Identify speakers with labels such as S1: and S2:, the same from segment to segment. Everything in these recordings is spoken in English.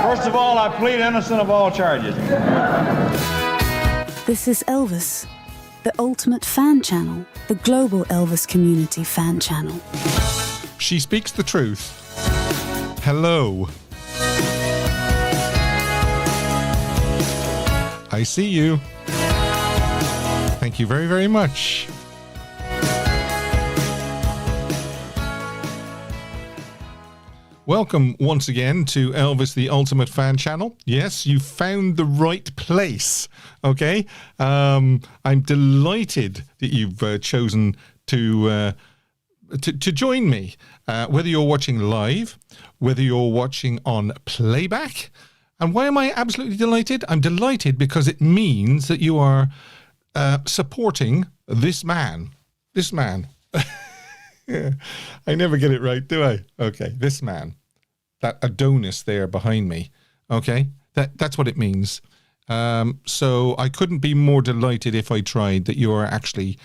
S1: First of all, I plead innocent of all charges.
S2: This is Elvis, the ultimate fan channel, the global Elvis community fan channel.
S3: She speaks the truth. Hello. I see you. Thank you very, very much. Welcome once again to Elvis, the Ultimate Fan Channel. Yes, you found the right place, okay? I'm delighted that you've chosen to join me, whether you're watching live, whether you're watching on playback. And why am I absolutely delighted? I'm delighted because it means that you are supporting this man. This man. Yeah, I never get it right, do I? Okay, this man. That Adonis there behind me. Okay, that's what it means. So I couldn't be more delighted if I tried that you are actually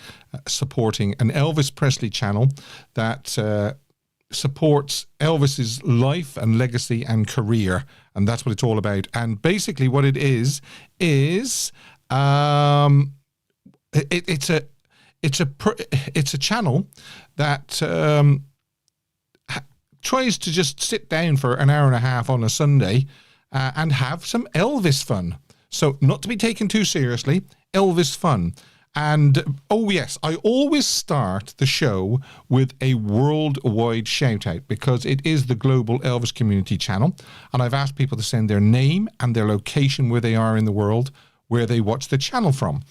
S3: supporting an Elvis Presley channel that supports Elvis's life and legacy and career, and that's what it's all about. And basically, what it is it's a channel that tries to just sit down for an hour and a half on a Sunday and have some Elvis fun. So not to be taken too seriously, Elvis fun. And, oh yes, I always start the show with a worldwide shout out because it is the global Elvis community channel. And I've asked people to send their name and their location where they are in the world, where they watch the channel from.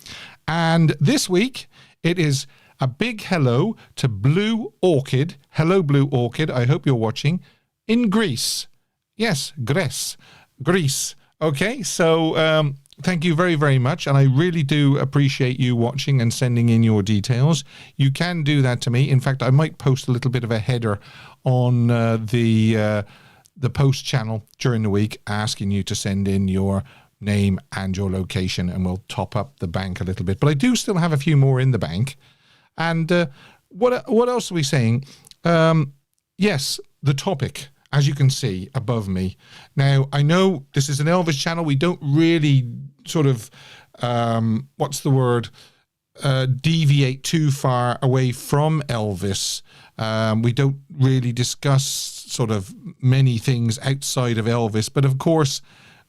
S3: And this week, it is a big hello to Blue Orchid. Hello, Blue Orchid. I hope you're watching in Greece. Yes, Greece. Okay, so thank you very, very much. And I really do appreciate you watching and sending in your details. You can do that to me. In fact, I might post a little bit of a header on the post channel during the week asking you to send in your name and your location, and we'll top up the bank a little bit. But I do still have a few more in the bank. And what else are we saying? Yes, the topic, as you can see above me. Now, I know this is an Elvis channel. We don't really sort of, deviate too far away from Elvis. We don't really discuss sort of many things outside of Elvis. But of course,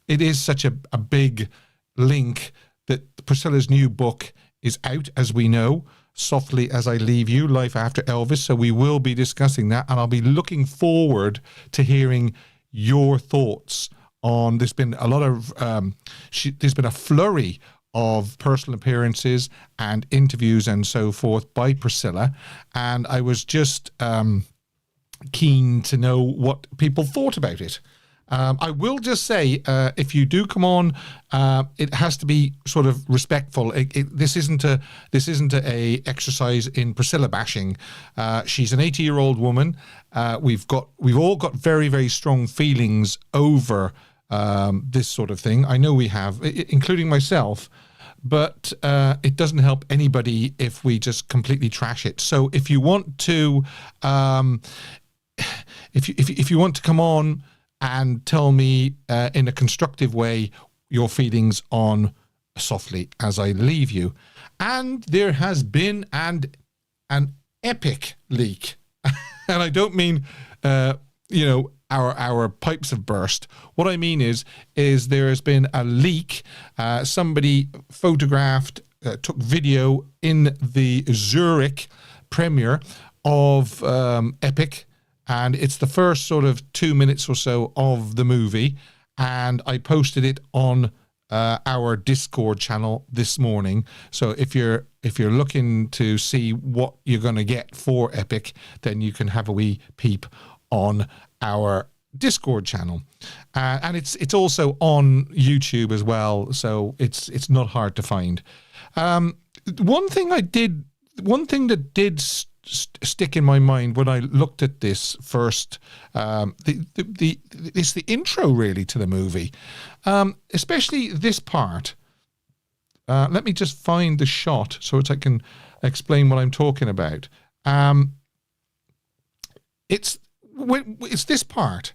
S3: it is such a big link that Priscilla's new book is out, as we know. Softly As I Leave You, Life After Elvis. So we will be discussing that, and I'll be looking forward to hearing your thoughts on. There's been a lot of there's been a flurry of personal appearances and interviews and so forth by Priscilla, and I was just keen to know what people thought about it. I will just say, if you do come on, it has to be sort of respectful. This isn't a exercise in Priscilla bashing. She's an 80-year-old woman. We've all got very, very strong feelings over this sort of thing. I know we have, including myself. But it doesn't help anybody if we just completely trash it. So if you want to, if you want to come on and tell me in a constructive way your feelings on Softly As I Leave You. And there has been an epic leak. And I don't mean, our pipes have burst. What I mean is there has been a leak. Somebody photographed, took video in the Zurich premiere of Epic. And it's the first sort of 2 minutes or so of the movie. And I posted it on our Discord channel this morning. So if you're looking to see what you're going to get for Epic, then you can have a wee peep on our Discord channel. And it's also on YouTube as well. So it's not hard to find. One thing that did stick in my mind when I looked at this first, it's the intro really to the movie, especially this part. Let me just find the shot so that I can explain what I'm talking about. It's this part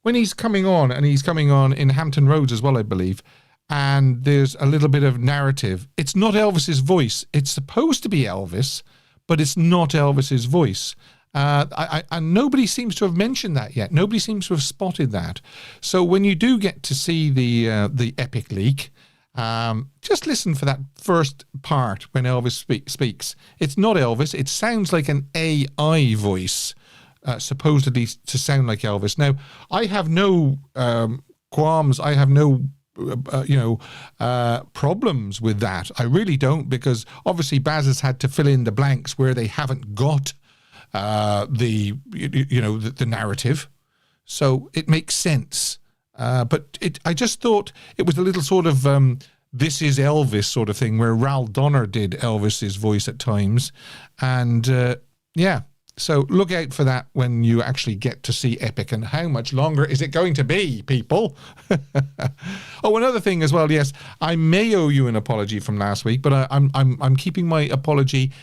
S3: when he's coming on, and he's coming on in Hampton Roads as well, I believe, and there's a little bit of narrative. It's not Elvis's voice. It's supposed to be Elvis, but it's not Elvis's voice. And nobody seems to have mentioned that yet. Nobody seems to have spotted that. So when you do get to see the epic leak, just listen for that first part when Elvis speaks. It's not Elvis. It sounds like an AI voice, supposedly to sound like Elvis. Now, I have no qualms. I have no problems with that. I really don't, because obviously Baz has had to fill in the blanks where they haven't got the narrative, so it makes sense. But I just thought it was a little sort of This Is Elvis sort of thing, where Ral Donner did Elvis's voice at times, and so look out for that when you actually get to see Epic. And how much longer is it going to be, people? Oh, another thing as well. Yes, I may owe you an apology from last week, but I'm keeping my apology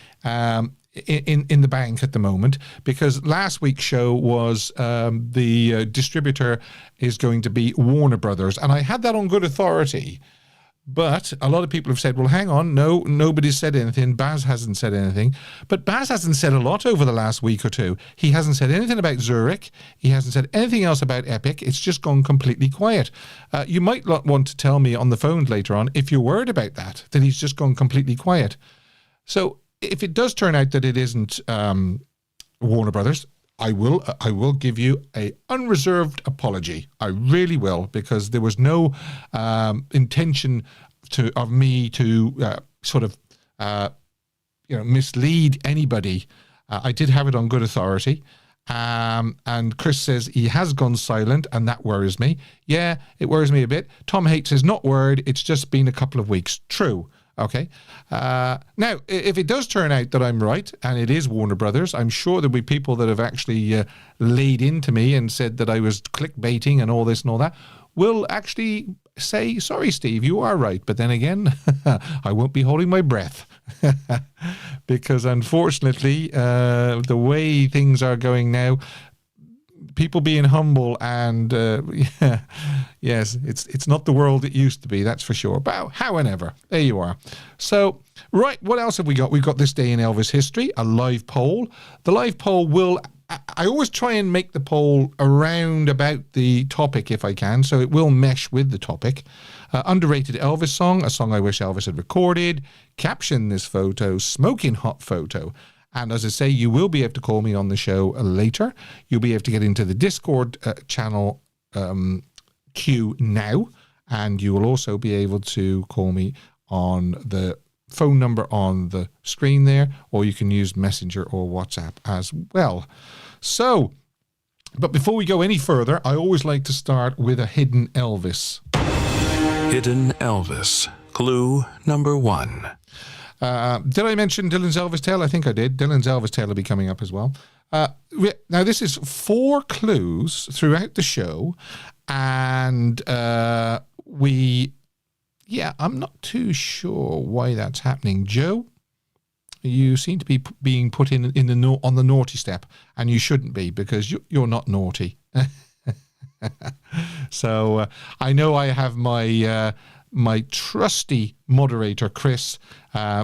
S3: in the bank at the moment, because last week's show was the distributor is going to be Warner Brothers, and I had that on good authority. But a lot of people have said, well, hang on, no, nobody's said anything. Baz hasn't said anything. But Baz hasn't said a lot over the last week or two. He hasn't said anything about Zurich. He hasn't said anything else about Epic. It's just gone completely quiet. You might want to tell me on the phone later on if you're worried about that he's just gone completely quiet. So if it does turn out that it isn't Warner Brothers, I will give you a unreserved apology. I really will, because there was no intention of me to mislead anybody. I did have it on good authority. And Chris says he has gone silent, and that worries me. Yeah, it worries me a bit. Tom H says not worried. It's just been a couple of weeks. True. Okay. Now, if it does turn out that I'm right, and it is Warner Brothers, I'm sure there'll be people that have actually laid into me and said that I was clickbaiting and all this and all that. Will actually say, sorry, Steve, you are right. But then again, I won't be holding my breath. Because unfortunately, the way things are going now, people being humble and yes, it's not the world it used to be, that's for sure. But however, there you are. So, right, what else have we got? We've got This Day in Elvis History, a live poll. The live poll will, I always try and make the poll around about the topic if I can, so it will mesh with the topic. Underrated Elvis song, a song I wish Elvis had recorded. Caption this photo, smoking hot photo. And as I say, you will be able to call me on the show later. You'll be able to get into the Discord channel queue now. And you will also be able to call me on the phone number on the screen there, or you can use Messenger or WhatsApp as well. So, but before we go any further, I always like to start with a hidden Elvis.
S4: Hidden Elvis. Clue number 1.
S3: Did I mention Dylan's Elvis Tale? I think I did. Dylan's Elvis Tale will be coming up as well. Now, this is 4 clues throughout the show, and I'm not too sure why that's happening. Joe, you seem to be being put on the naughty step, and you shouldn't be, because you're not naughty. So I know I have my trusty moderator, Chris,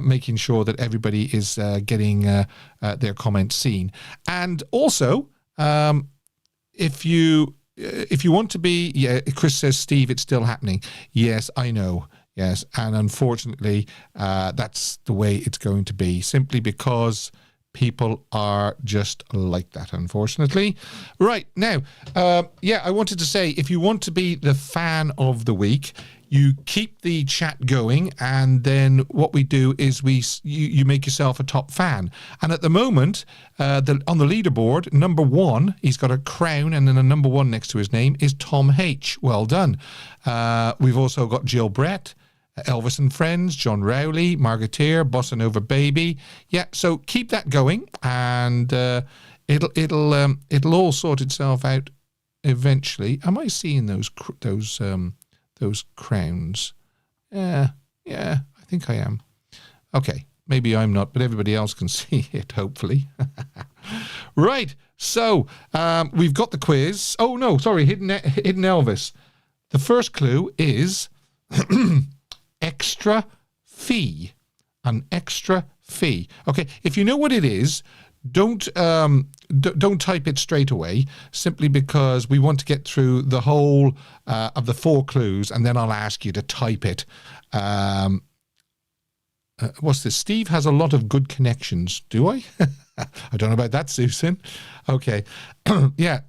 S3: making sure that everybody is getting their comments seen. And also, if you want to be, Chris says, Steve, it's still happening. Yes, I know. Yes, and unfortunately, that's the way it's going to be, simply because people are just like that, unfortunately. Right, now, I wanted to say, if you want to be the fan of the week, you keep the chat going, and then what we do is you make yourself a top fan. And at the moment, on the leaderboard, number 1, he's got a crown, and then a number 1 next to his name is Tom H. Well done. We've also got Jill Brett, Elvis and Friends, John Rowley, Margateer, Bossa Nova Baby. Yeah, so keep that going, and it'll all sort itself out eventually. Am I seeing those crowns? Yeah, I think I am. Okay, maybe I'm not, but everybody else can see it, hopefully. Right, So we've got the quiz. Oh, no, sorry, hidden Elvis. The first clue is extra fee. An extra fee. Okay, if you know what it is, don't type it straight away, simply because we want to get through the whole of the 4 clues, and then I'll ask you to type it. What's this? Steve has a lot of good connections. Do I? I don't know about that, Susan. Okay. Yeah.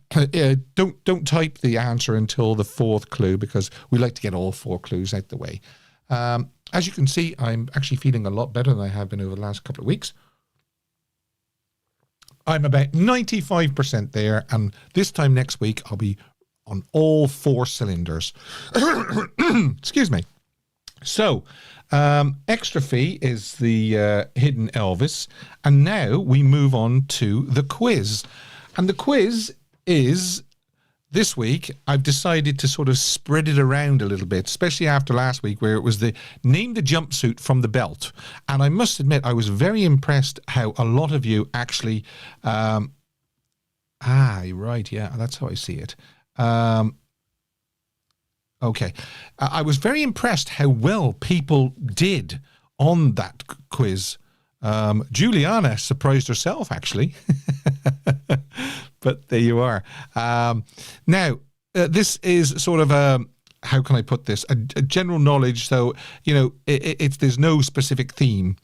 S3: Don't type the answer until the 4th clue, because we like to get all 4 clues out the way. As you can see, I'm actually feeling a lot better than I have been over the last couple of weeks. I'm about 95% there, and this time next week I'll be on all 4 cylinders. Excuse me. So, extra fee is the hidden Elvis, and now we move on to the quiz. And the quiz is, this week, I've decided to sort of spread it around a little bit, especially after last week where it was the name the jumpsuit from the belt. And I must admit, I was very impressed how a lot of you actually, right, yeah, that's how I see it. Okay. I was very impressed how well people did on that quiz. Juliana surprised herself, actually. But there you are. Now, this is sort of a, how can I put this? A general knowledge. So, you know, there's no specific theme.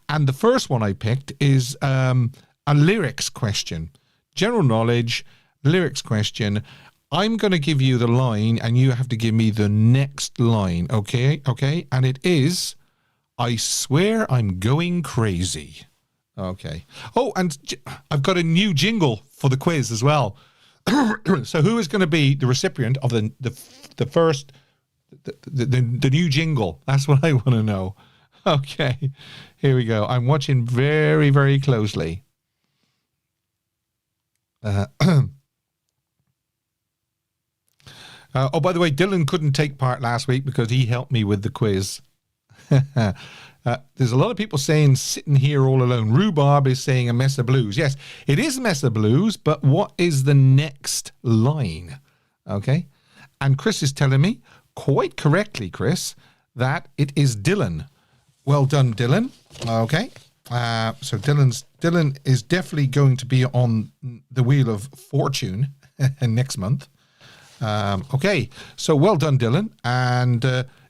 S3: And the first one I picked is a lyrics question. General knowledge, lyrics question. I'm going to give you the line and you have to give me the next line. Okay? Okay? And it is, I swear I'm going crazy. Okay. Oh, and I've got a new jingle for the quiz as well. So who is going to be the recipient of the first, the new jingle? That's what I want to know. Okay. Here we go. I'm watching very, very closely. Oh, by the way, Dylan couldn't take part last week because he helped me with the quiz. There's a lot of people saying sitting here all alone. Rhubarb is saying a mess of blues. Yes, it is a mess of blues, but what is the next line? Okay. And Chris is telling me, quite correctly, Chris, that it is Dylan. Well done, Dylan. Okay. So Dylan is definitely going to be on the Wheel of Fortune next month. Okay. So well done, Dylan. And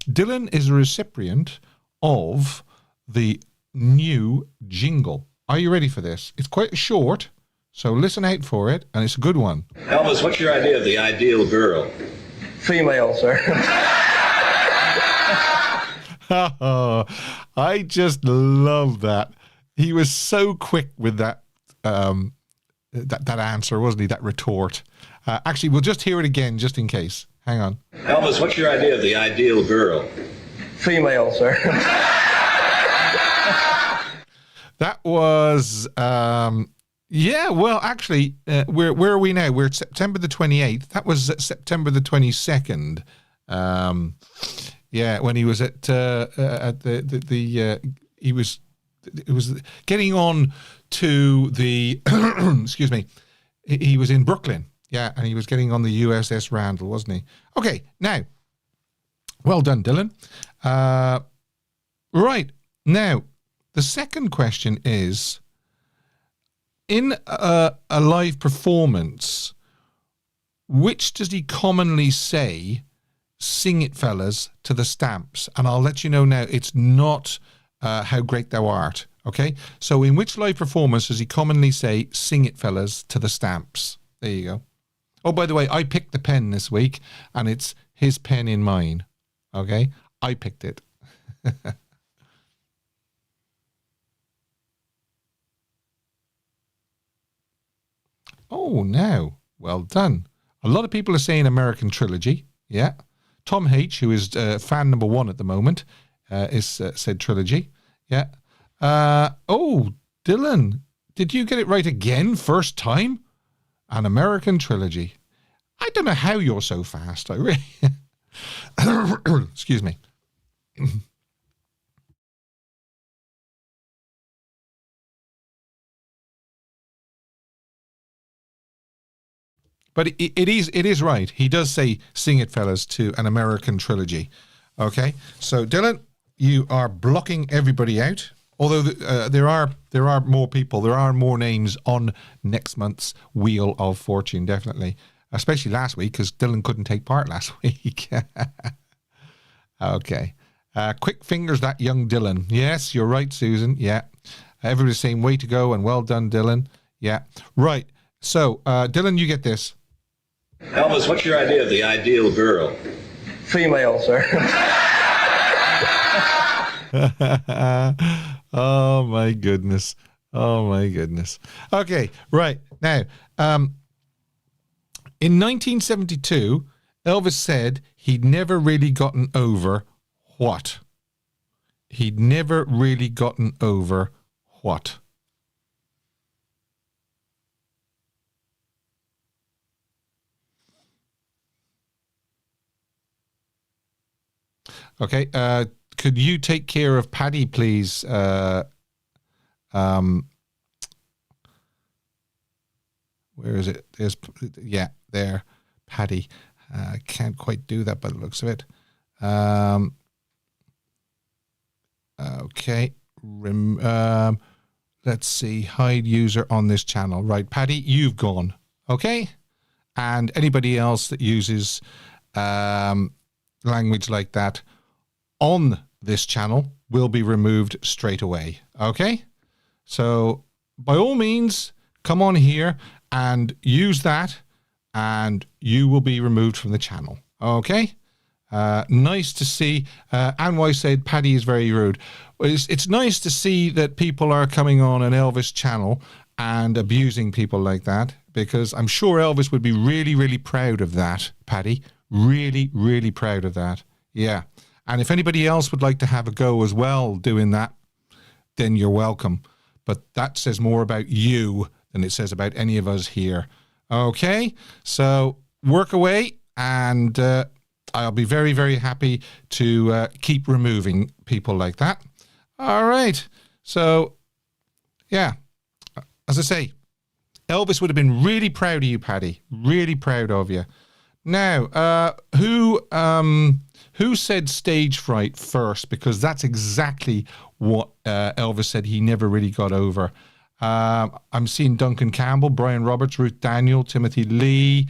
S3: Dylan is a recipient of the new jingle. Are you ready for this? It's quite short, so listen out for it, and it's a good one.
S5: Elvis, what's your idea of the ideal girl?
S6: Female, sir.
S3: I just love that. He was so quick with that that answer, wasn't he? That retort. Actually, we'll just hear it again, just in case. Hang on.
S5: Elvis, what's your idea of the ideal girl?
S6: Female, sir.
S3: That was, yeah, well, actually, where are we now? We're at September the 28th. That was September the 22nd. Yeah, when he was at he was, it was getting on to the, excuse me, he was in Brooklyn. Yeah, and he was getting on the USS Randall, wasn't he? Okay, now, well done, Dylan. Right, now, the second question is, in a live performance, which does he commonly say, sing it fellas, to the Stamps? And I'll let you know now, it's not how great thou art, okay? So in which live performance does he commonly say, sing it fellas, to the Stamps? There you go. Oh, by the way, I picked the pen this week, and it's his pen in mine, okay? I picked it. Oh, now, well done. A lot of people are saying American Trilogy. Yeah. Tom H., who is fan number 1 at the moment, is said Trilogy. Yeah. Oh, Dylan, did you get it right again? First time? An American Trilogy. I don't know how you're so fast. I really... Excuse me. But it is right. He does say "Sing It, Fellas" to an American trilogy. Okay, so Dylan, you are blocking everybody out. Although there are more people, there are more names on next month's Wheel of Fortune, definitely. Especially last week, because Dylan couldn't take part last week. Okay. Quick fingers, that young Dylan. Yes, you're right, Susan. Yeah. Everybody's saying way to go and well done, Dylan. Yeah. Right. So, Dylan, you get this.
S5: Elvis, what's your idea of the ideal girl?
S6: Female, sir.
S3: Oh, my goodness. Oh, my goodness. Okay. Right. Now, in 1972, Elvis said he'd never really gotten over what? He'd never really gotten over what? Okay, could you take care of Paddy, please? Where is it? Yeah, there, Paddy. Can't quite do that by the looks of it. Okay, let's see. Hide user on this channel. Right, Paddy, you've gone. Okay, and anybody else that uses language like that on this channel will be removed straight away. Okay, so by all means, come on here and use that, and you will be removed from the channel. Okay. Nice to see. Anwai said Paddy is very rude. It's nice to see that people are coming on an Elvis channel and abusing people like that, because I'm sure Elvis would be really, really proud of that, Paddy. Really, really proud of that. Yeah. And if anybody else would like to have a go as well doing that, then you're welcome. But that says more about you than it says about any of us here. Okay? So work away, and I'll be very, very happy to keep removing people like that. All right. So, yeah, as I say, Elvis would have been really proud of you, Paddy. Really proud of you. Now, who said stage fright first? Because that's exactly what Elvis said he never really got over. I'm seeing Duncan Campbell, Brian Roberts, Ruth Daniel, Timothy Lee.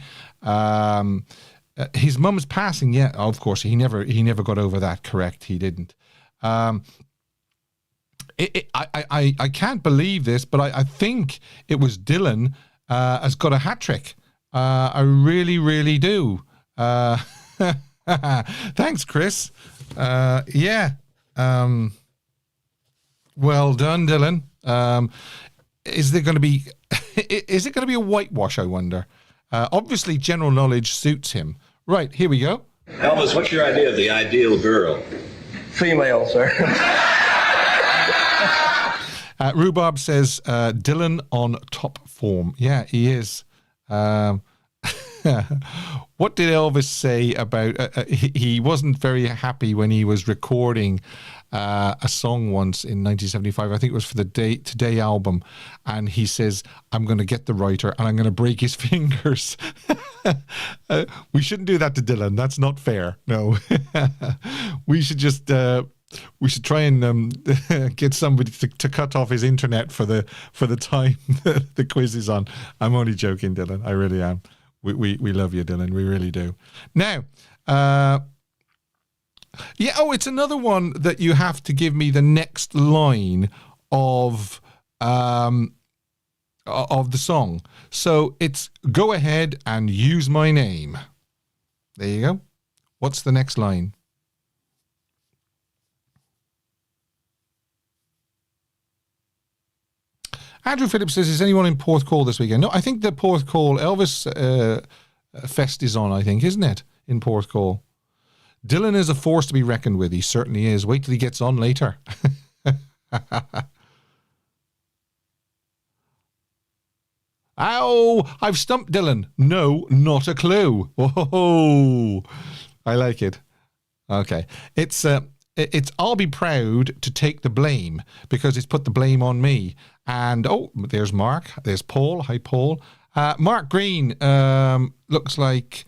S3: His mum's passing, yeah, of course, he never got over that, correct, he didn't. I can't believe this, but I think it was Dylan has got a hat-trick. I really, really do. Thanks, Chris. Yeah. Well done, Dylan. Is it going to be a whitewash, I wonder? Obviously, general knowledge suits him. Right, here we go.
S5: Elvis, what's your idea of the ideal girl?
S6: Female, sir.
S3: Rhubarb says, Dylan on top form. Yeah, he is. What did Elvis say about... he wasn't very happy when he was recording a song once in 1975. I think it was for the Today album. And he says, I'm going to get the writer and I'm going to break his fingers. We shouldn't do that to Dylan. That's not fair. No. We should just... we should try and get somebody to cut off his internet for the time the quiz is on. I'm only joking, Dylan. I really am. We love you, Dylan. We really do. Now, yeah. Oh, it's another one that you have to give me the next line of the song. So it's go ahead and use my name. There you go. What's the next line? Andrew Phillips says, is anyone in Porthcawl this weekend? No, I think the Porthcawl Elvis Fest is on, I think, isn't it? In Porthcawl. Dylan is a force to be reckoned with. He certainly is. Wait till he gets on later. Ow! I've stumped Dylan. No, not a clue. Oh, I like it. Okay. It's I'll be proud to take the blame because it's put the blame on me. And, oh, there's Mark. There's Paul. Hi, Paul. Mark Green looks like,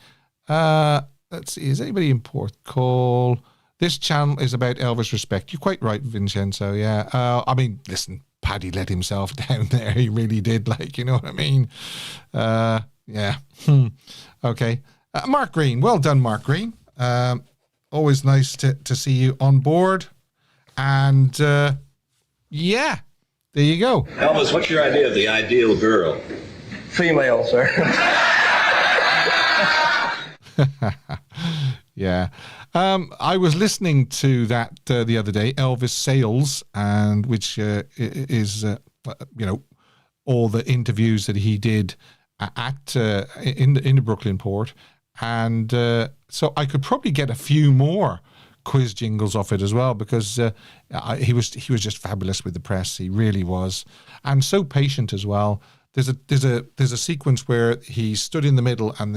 S3: let's see, is anybody in Port Call? This channel is about Elvis respect. You're quite right, Vincenzo, yeah. I mean, listen, Paddy let himself down there. He really did, like, you know what I mean? Yeah. Okay. Mark Green, well done, Mark Green. Always nice to see you on board. And, yeah, there you go.
S5: Elvis, what's your idea of the ideal girl?
S6: Female, sir.
S3: Yeah. I was listening to that the other day, Elvis Sales, and which is, you know, all the interviews that he did at in the Brooklyn port. And so I could probably get a few more quiz jingles off it as well, because he was just fabulous with the press. He really was, and so patient as well. There's a sequence where he stood in the middle, and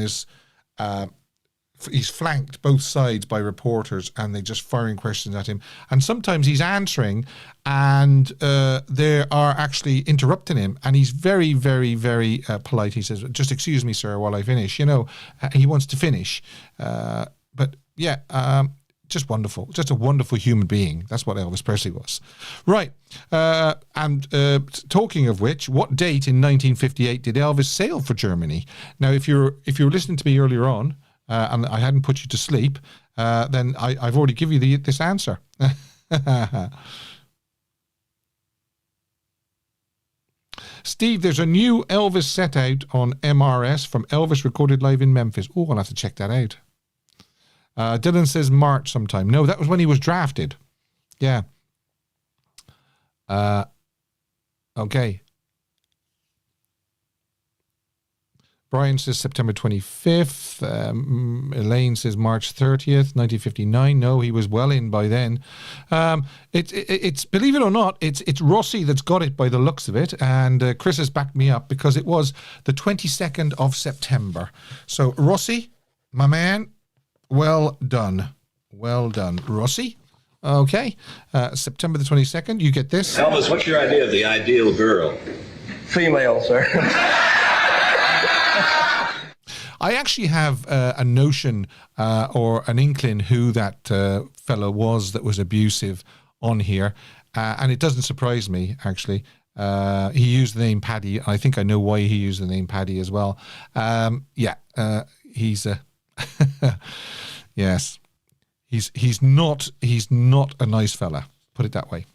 S3: he's flanked both sides by reporters, and they're just firing questions at him. And sometimes he's answering, and they are actually interrupting him. And he's very, very, very polite. He says, "Just excuse me, sir, while I finish." You know, he wants to finish. But yeah, just wonderful. Just a wonderful human being. That's what Elvis Presley was. Right. And talking of which, what date in 1958 did Elvis sail for Germany? Now, if you were listening to me earlier on, and I hadn't put you to sleep, then I've already given you this answer. Steve, there's a new Elvis set out on MRS from Elvis recorded live in Memphis. Oh, I'll have to check that out. Dylan says March sometime. No, that was when he was drafted. Yeah. Okay. Brian says September 25th. Elaine says March 30th, 1959. No, he was well in by then. It's believe it or not, it's Rossi that's got it by the looks of it, and Chris has backed me up because it was the 22nd of September. So Rossi, my man, well done. Well done, Rossi. Okay, September the 22nd, you get this.
S5: Elvis, what's your idea of the ideal girl?
S6: Female, sir.
S3: I actually have a notion or an inkling who that fellow was that was abusive on here, and it doesn't surprise me, actually. He used the name Paddy. I think I know why he used the name Paddy as well. He's a... yes. He's not a nice fella, put it that way.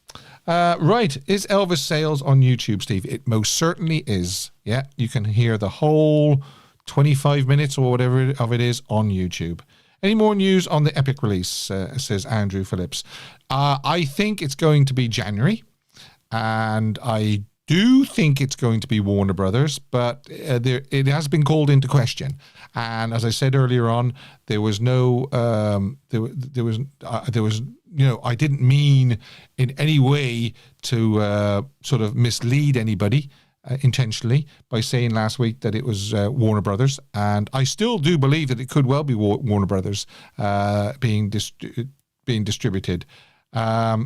S3: Right, is Elvis Sales on YouTube, Steve? It most certainly is. Yeah, you can hear the whole 25 minutes or whatever of it is on YouTube. Any more news on the Epic release, says Andrew Phillips. I think it's going to be January, and I do think it's going to be Warner Brothers, but it has been called into question. And as I said earlier on, there was no, there was, you know, I didn't mean in any way to sort of mislead anybody intentionally by saying last week that it was Warner Brothers, and I still do believe that it could well be Warner Brothers being distributed.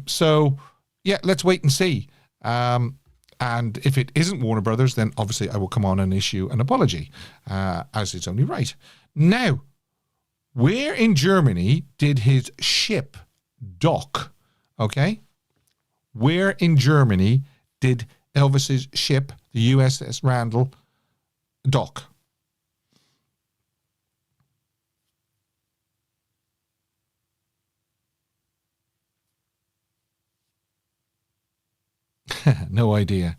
S3: So yeah, let's wait and see. And if it isn't Warner Brothers, then obviously I will come on and issue an apology, as it's only right. Now, where in Germany did his ship dock? Okay, where in Germany did Elvis's ship, the USS Randall, dock? No idea.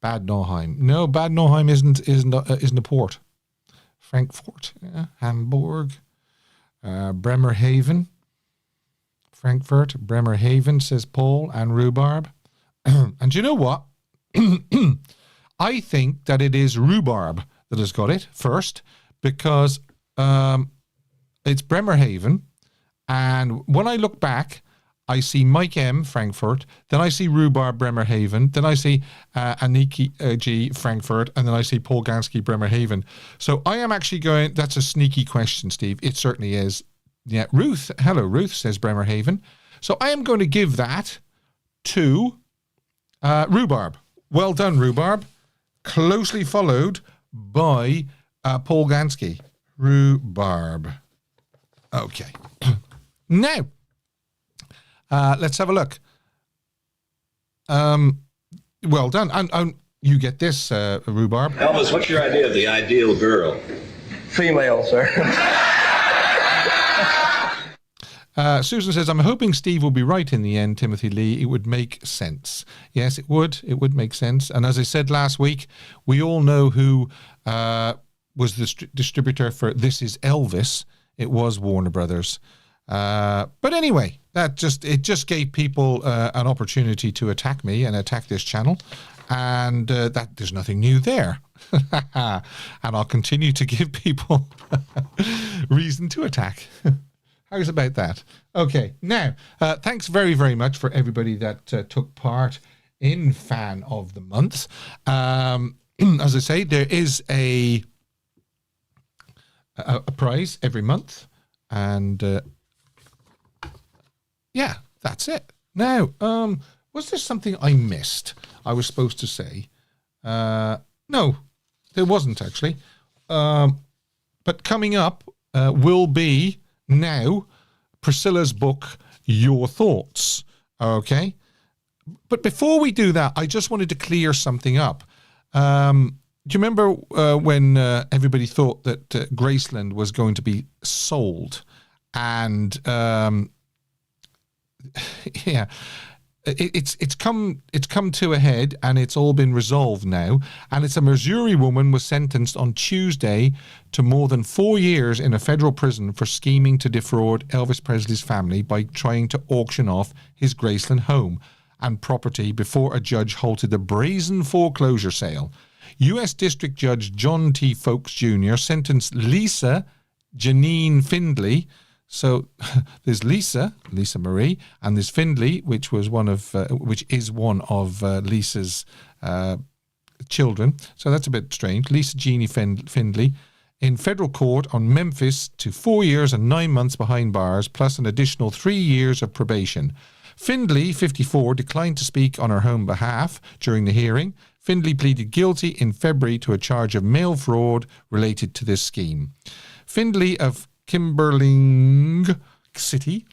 S3: Bad Nauheim. No, Bad Nauheim isn't a port. Frankfurt, yeah. Hamburg, Bremerhaven, Frankfurt, Bremerhaven, says Paul, and Rhubarb. And you know what? I think that it is Rhubarb that has got it first, because it's Bremerhaven, and when I look back, I see Mike M, Frankfurt, then I see Rhubarb, Bremerhaven, then I see Aniki G, Frankfurt, and then I see Paul Gansky, Bremerhaven. So I am actually going, that's a sneaky question, Steve. It certainly is. Yeah, Ruth, hello, Ruth, says Bremerhaven. So I am going to give that to Rhubarb. Well done, Rhubarb. Closely followed by Paul Gansky. Rhubarb. Okay. Now, let's have a look. Well done. And you get this, Rhubarb.
S5: Elvis, what's your idea of the ideal girl?
S6: Female, sir.
S3: Susan says, I'm hoping Steve will be right in the end, Timothy Lee. It would make sense. Yes, it would. It would make sense. And as I said last week, we all know who was the distributor for This Is Elvis. It was Warner Brothers. But anyway, it just gave people an opportunity to attack me and attack this channel. And that there's nothing new there. And I'll continue to give people reason to attack. How's about that? Okay, now, thanks very, very much for everybody that took part in Fan of the Month. As I say, there is a prize every month. And, yeah, that's it. Now, was there something I missed I was supposed to say? No, there wasn't, actually. But coming up will be... now, Priscilla's book, Your Thoughts. Okay? But before we do that, I just wanted to clear something up. Do you remember when everybody thought that Graceland was going to be sold? And, yeah... It's come to a head, and it's all been resolved now. And it's a Missouri woman was sentenced on Tuesday to more than 4 years in a federal prison for scheming to defraud Elvis Presley's family by trying to auction off his Graceland home and property before a judge halted the brazen foreclosure sale. U.S. District Judge John T. Folks Jr. sentenced Lisa Janine Findley. So there's Lisa Marie, and there's Findley, which is one of Lisa's children. So that's a bit strange. Lisa Jeannie Findley in federal court on Memphis to 4 years and 9 months behind bars, plus an additional 3 years of probation. Findley, 54, declined to speak on her own behalf during the hearing. Findley pleaded guilty in February to a charge of mail fraud related to this scheme. Findley of Kimberling City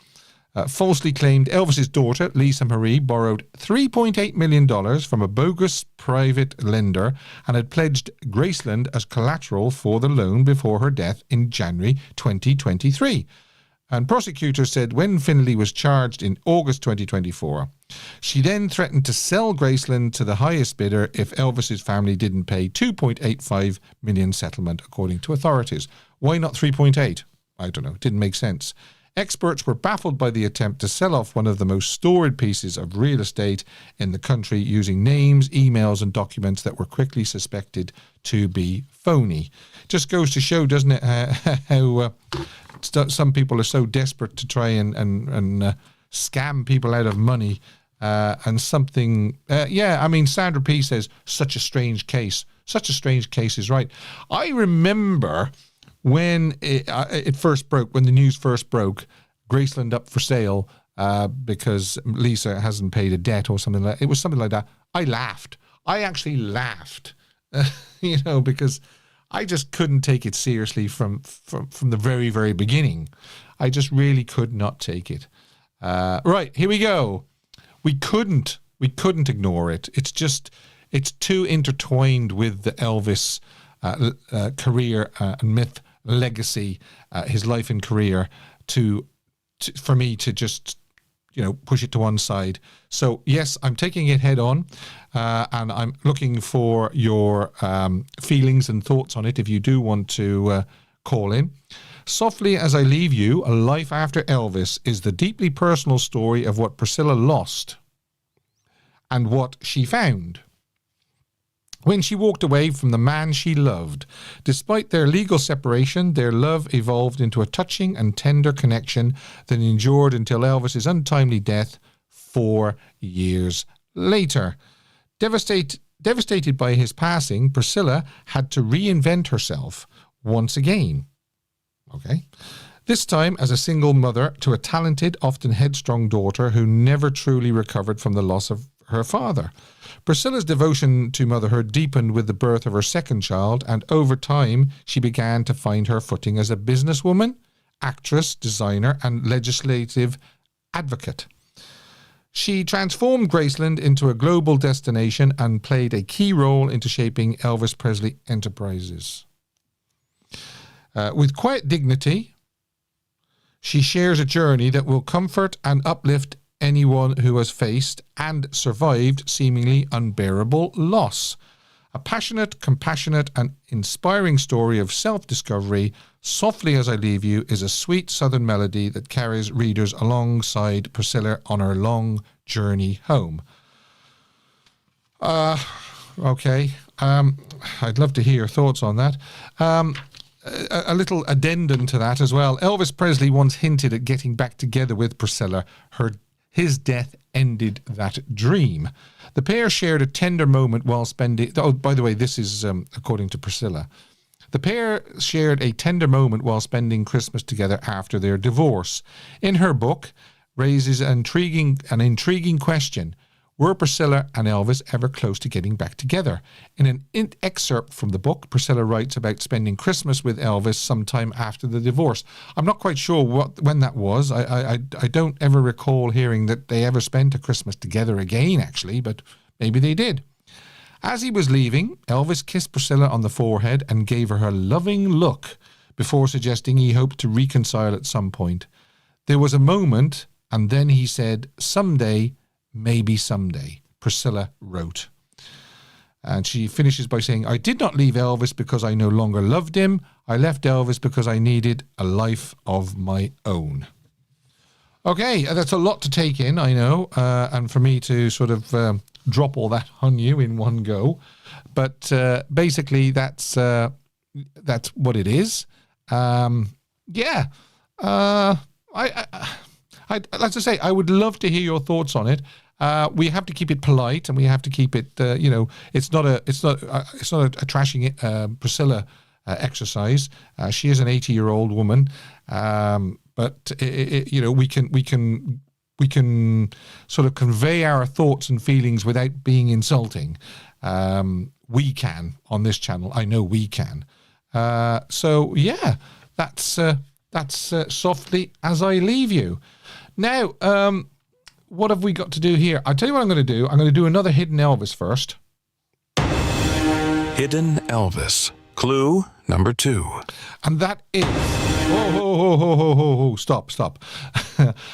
S3: falsely claimed Elvis's daughter, Lisa Marie, borrowed $3.8 million from a bogus private lender and had pledged Graceland as collateral for the loan before her death in January 2023. And prosecutors said when Findley was charged in August 2024, she then threatened to sell Graceland to the highest bidder if Elvis's family didn't pay $2.85 million settlement, according to authorities. Why not 3.8? I don't know. It didn't make sense. Experts were baffled by the attempt to sell off one of the most storied pieces of real estate in the country using names, emails, and documents that were quickly suspected to be phony. Just goes to show, doesn't it, how some people are so desperate to try and scam people out of money. And something, Sandra P says, such a strange case. Such a strange case is right. I remember... when it first broke, when the news first broke, Graceland up for sale because Lisa hasn't paid a debt or something like that. It was something like that. I laughed. I actually laughed, because I just couldn't take it seriously from the very, very beginning. I just really could not take it. Right, here we go. We couldn't ignore it. It's too intertwined with the Elvis career and myth legacy, his life and career, for me to just push it to one side. So yes, I'm taking it head on, and I'm looking for your feelings and thoughts on it if you do want to call in. Softly As I Leave You, A Life After Elvis is the deeply personal story of what Priscilla lost and what she found when she walked away from the man she loved. Despite their legal separation, their love evolved into a touching and tender connection that endured until Elvis's untimely death 4 years later. Devastated by his passing, Priscilla had to reinvent herself once again. Okay. This time as a single mother to a talented, often headstrong daughter who never truly recovered from the loss of her father. Priscilla's devotion to motherhood deepened with the birth of her second child, and over time she began to find her footing as a businesswoman, actress, designer, and legislative advocate. She transformed Graceland into a global destination and played a key role into shaping Elvis Presley Enterprises. With quiet dignity, she shares a journey that will comfort and uplift anyone who has faced and survived seemingly unbearable loss. A passionate, compassionate, and inspiring story of self-discovery, Softly As I Leave You is a sweet southern melody that carries readers alongside Priscilla on her long journey home. Okay. I'd love to hear your thoughts on that. A little addendum to that as well. Elvis Presley once hinted at getting back together with Priscilla. His death ended that dream. The pair shared a tender moment while spending... Oh, by the way, this is according to Priscilla. The pair shared a tender moment while spending Christmas together after their divorce. In her book, raises an intriguing question. Were Priscilla and Elvis ever close to getting back together? In an excerpt from the book, Priscilla writes about spending Christmas with Elvis sometime after the divorce. I'm not quite sure when that was. I don't ever recall hearing that they ever spent a Christmas together again, actually, but maybe they did. As he was leaving, Elvis kissed Priscilla on the forehead and gave her a loving look before suggesting he hoped to reconcile at some point. There was a moment, and then he said, "Someday, maybe someday," Priscilla wrote. And she finishes by saying, "I did not leave Elvis because I no longer loved him. I left Elvis because I needed a life of my own." Okay, that's a lot to take in, I know, and for me to sort of drop all that on you in one go. But basically, that's what it is. Yeah. As I say, I would love to hear your thoughts on it. We have to keep it polite, and we have to keep it. It's not a trashing Priscilla exercise. She is an 80-year-old woman, but we can sort of convey our thoughts and feelings without being insulting. We can on this channel. I know we can. So yeah, that's Softly As I Leave You. Now, what have we got to do here? I'll tell you what I'm going to do. I'm going to do another Hidden Elvis first.
S4: Hidden Elvis. Clue number 2.
S3: And that is... Stop.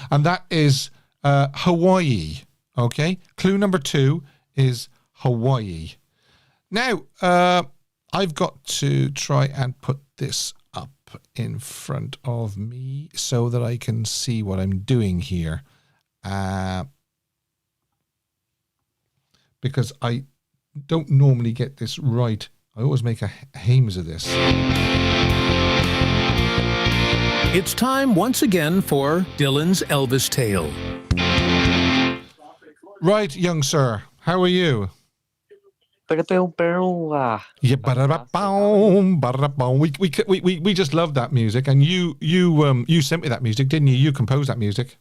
S3: And that is Hawaii. Okay? Clue number 2 is Hawaii. Now, I've got to try and put this up in front of me so that I can see what I'm doing here. Because I don't normally get this right. I always make a hames of this.
S7: It's time once again for Dylan's Elvis Tale.
S3: Right, young sir. How are you? Yeah, we just love that music, and you sent me that music, didn't you? You composed that music.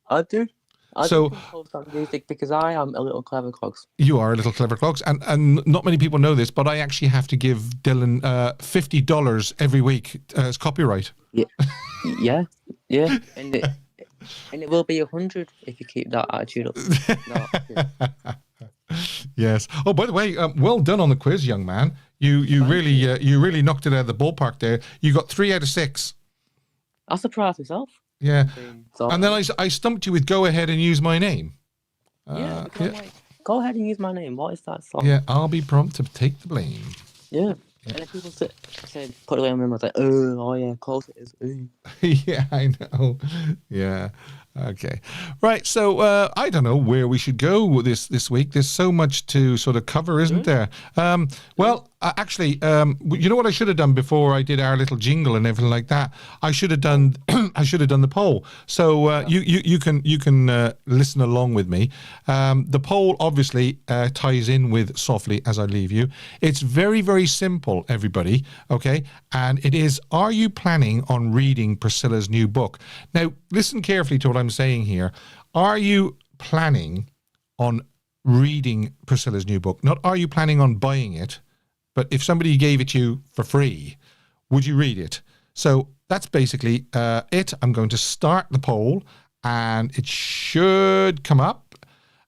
S8: I do. I do compose that music because I am a little clever clogs.
S3: You are a little clever clogs, and not many people know this, but I actually have to give Dylan $50 every week as copyright.
S8: Yeah, and it will be 100 if you keep that attitude up. No,
S3: Yes. Oh, by the way, well done on the quiz, young man. You really knocked it out of the ballpark there. You got 3 out of 6.
S8: I surprised myself.
S3: Yeah. And then I stumped you with "Go ahead and use my name."
S8: Yeah. Go ahead and use my name. What is that song?
S3: Yeah, I'll be prompt to take the blame.
S8: Yeah. And then people said, put away on me, I was like, oh yeah, of course it is.
S3: Yeah, I know. Yeah. Okay. Right. So I don't know where we should go this week. There's so much to sort of cover, isn't there? Well, actually, you know what I should have done before I did our little jingle and everything like that? I should have done the poll. So you can listen along with me. The poll obviously ties in with Softly As I Leave You. It's very, very simple, everybody. Okay. And it is, are you planning on reading Priscilla's new book? Now, listen carefully to what I'm saying here. Are you planning on reading Priscilla's new book? Not are you planning on buying it, but if somebody gave it to you for free, would you read it? So that's basically it. I'm going to start the poll, and it should come up.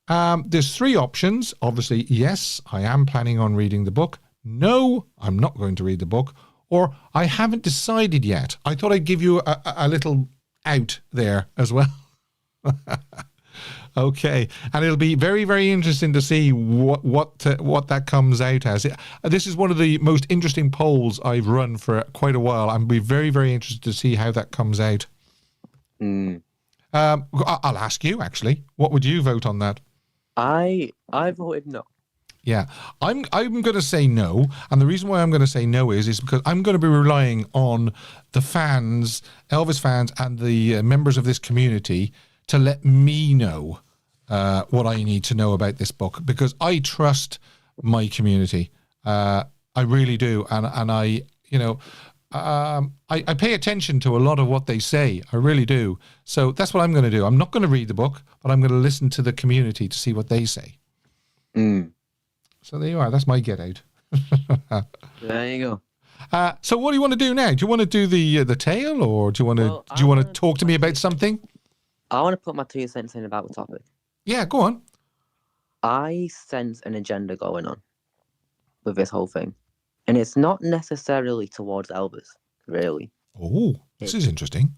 S3: There's 3 options. Obviously, yes, I am planning on reading the book. No, I'm not going to read the book. Or I haven't decided yet. I thought I'd give you a little out there as well. Okay, and it'll be very, very interesting to see what that comes out as. This is one of the most interesting polls I've run for quite a while. I'm be very, very interested to see how that comes out. I'll ask you actually. What would you vote on that?
S8: I voted no.
S3: Yeah, I'm going to say no, and the reason why I'm going to say no is because I'm going to be relying on the fans, Elvis fans, and the members of this community to let me know what I need to know about this book, because I trust my community. I really do, and I, I pay attention to a lot of what they say. I really do. So that's what I'm going to do. I'm not going to read the book, but I'm going to listen to the community to see what they say. So there you are. That's my get out.
S8: There you go.
S3: So what do you want to do now? Do you want to do the tale, or do you want to do you want to talk to me about something?
S8: I want to put my 2 cents in about the topic.
S3: Yeah, go on.
S8: I sense an agenda going on with this whole thing, and it's not necessarily towards Elvis, really.
S3: Oh, this is interesting.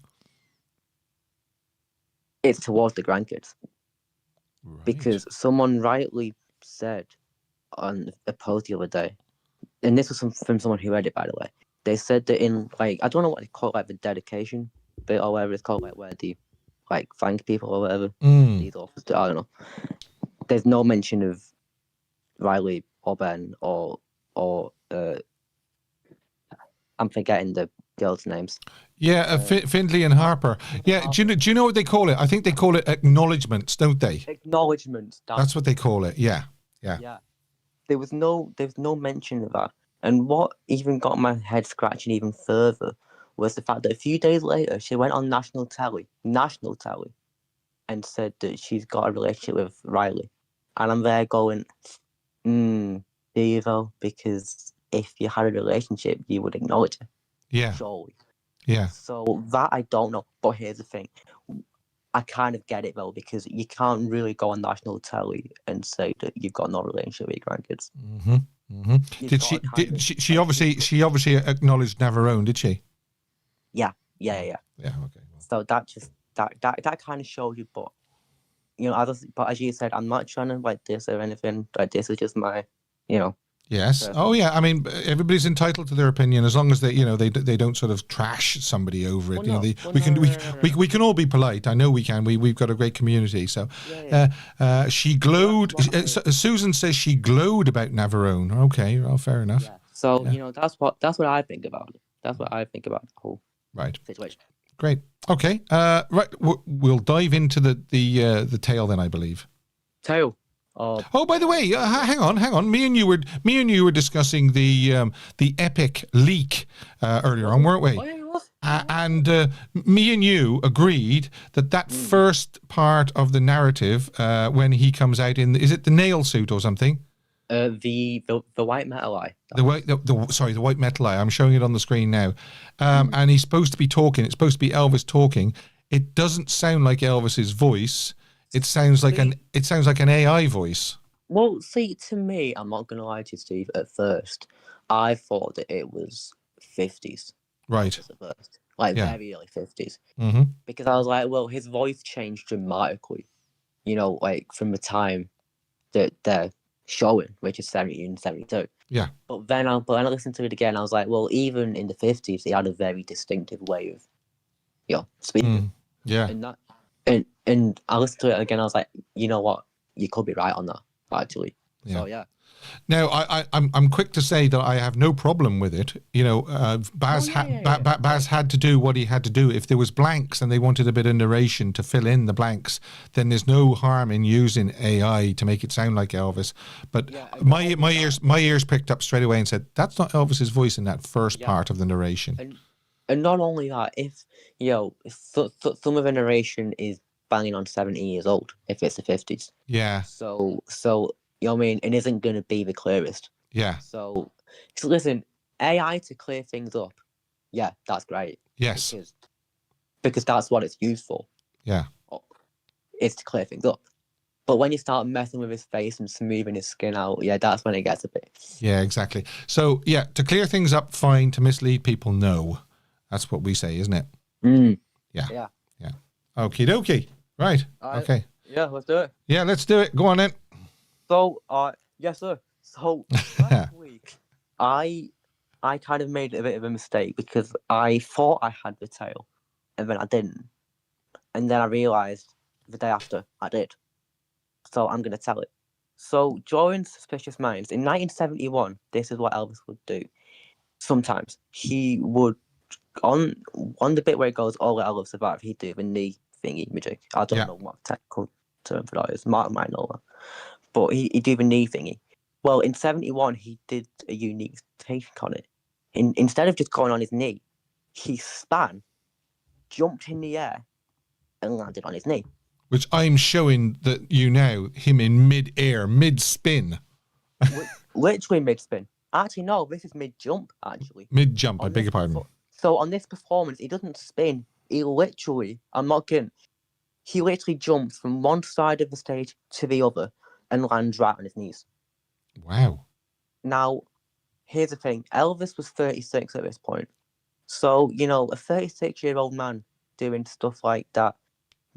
S8: It's towards the grandkids,
S3: Right.
S8: because someone rightly said on a post the other day, and this was from someone who read it, by the way. They said that in, like, I don't know what they call it, like the dedication bit or whatever it's called, like where the, like, thank people or whatever. These authors do, I don't know. There's no mention of Riley or Ben or I'm forgetting the girls' names.
S3: Yeah, Findlay and Harper. Yeah, do you know what they call it? I think they call it acknowledgements, don't they?
S8: Acknowledgements.
S3: That's what they call it. Yeah.
S8: There was no mention of that. And what even got my head scratching even further was the fact that a few days later she went on national telly, and said that she's got a relationship with Riley. And I'm there going, do you though? Because if you had a relationship, you would acknowledge it.
S3: Yeah.
S8: Surely.
S3: Yeah.
S8: So that I don't know. But here's the thing. I kind of get it though, because you can't really go on national telly and say that you've got no relationship with your grandkids.
S3: Did she obviously acknowledged Navarone, did she?
S8: Yeah.
S3: Yeah, okay.
S8: So that just that kind of shows you, but as you said, I'm not trying to like this or anything. Like, this is just my,
S3: Yes. Oh, yeah. I mean, everybody's entitled to their opinion as long as they, they don't sort of trash somebody over it. We can all be polite. I know we can. We've got a great community. So, she glowed. Susan says she glowed about Navarone. Okay, well, fair enough.
S8: Yeah. So that's what I think about it. That's what I think about the whole situation.
S3: Great. Okay. Right. We'll dive into the tale then, I believe.
S8: Tale.
S3: Oh, by the way, hang on. Me and you were discussing the epic leak earlier on, weren't we?
S8: Oh, yeah, it was.
S3: And me and you agreed that first part of the narrative, when he comes out in, is it the nail suit or something?
S8: The white metal eye.
S3: The white metal eye. I'm showing it on the screen now. And he's supposed to be talking. It's supposed to be Elvis talking. It doesn't sound like Elvis's voice. It sounds like an AI voice.
S8: Well, see, to me, I'm not gonna lie to you, Steve. At first, I thought that it was 50s.
S3: Right.
S8: At first, very early 50s.
S3: Mm-hmm.
S8: Because I was like, well, his voice changed dramatically. Like from the time that they're showing, which is 70 and 72.
S3: Yeah.
S8: But then I listened to it again. I was like, well, even in the 50s, he had a very distinctive way of, speaking.
S3: Yeah.
S8: And I listened to it again. I was like, you know what? You could be right on that, actually.
S3: Yeah.
S8: So yeah.
S3: Now, I'm quick to say that I have no problem with it. Baz had to do what he had to do. If there was blanks and they wanted a bit of narration to fill in the blanks, then there's no harm in using AI to make it sound like Elvis. But my ears picked up straight away and said, that's not Elvis's voice in that first part of the narration.
S8: And not only that, if some of the narration is banging on 70 years old if it's the 50s.
S3: Yeah.
S8: So you know what I mean? It isn't going to be the clearest.
S3: Yeah.
S8: So listen, AI to clear things up, yeah, that's great.
S3: Yes.
S8: Because that's what it's used for.
S3: Yeah.
S8: It's to clear things up. But when you start messing with his face and smoothing his skin out, yeah, that's when it gets a bit.
S3: Yeah, exactly. So, yeah, to clear things up, fine. To mislead people, no. That's what we say, isn't it? Yeah.
S8: Yeah.
S3: Yeah. Okie dokie. Right. Okay.
S8: Yeah, let's do it.
S3: Yeah, let's do it. Go on then.
S8: So, yes, sir. So, last week, I kind of made a bit of a mistake because I thought I had the tale, and then I didn't. And then I realised the day after I did. So I'm going to tell it. So during Suspicious Minds, in 1971, this is what Elvis would do. Sometimes he would, on the bit where it goes, "Oh, let Elvis survive," he'd do the knee thingy magic. I don't know what technical term for that is. Mark might know that. But he'd do the knee thingy. Well, in 71, he did a unique take on it. Instead of just going on his knee, he span, jumped in the air, and landed on his knee.
S3: Which I'm showing that you now, him in mid-air, mid-spin.
S8: Literally mid-spin. Actually, no, this is mid-jump, actually.
S3: Mid-jump, I beg your pardon.
S8: So on this performance, he doesn't spin. He literally, I'm not kidding, he literally jumps from one side of the stage to the other and lands right on his knees.
S3: Wow.
S8: Now, here's the thing. Elvis was 36 at this point. So, you know, a 36-year-old man doing stuff like that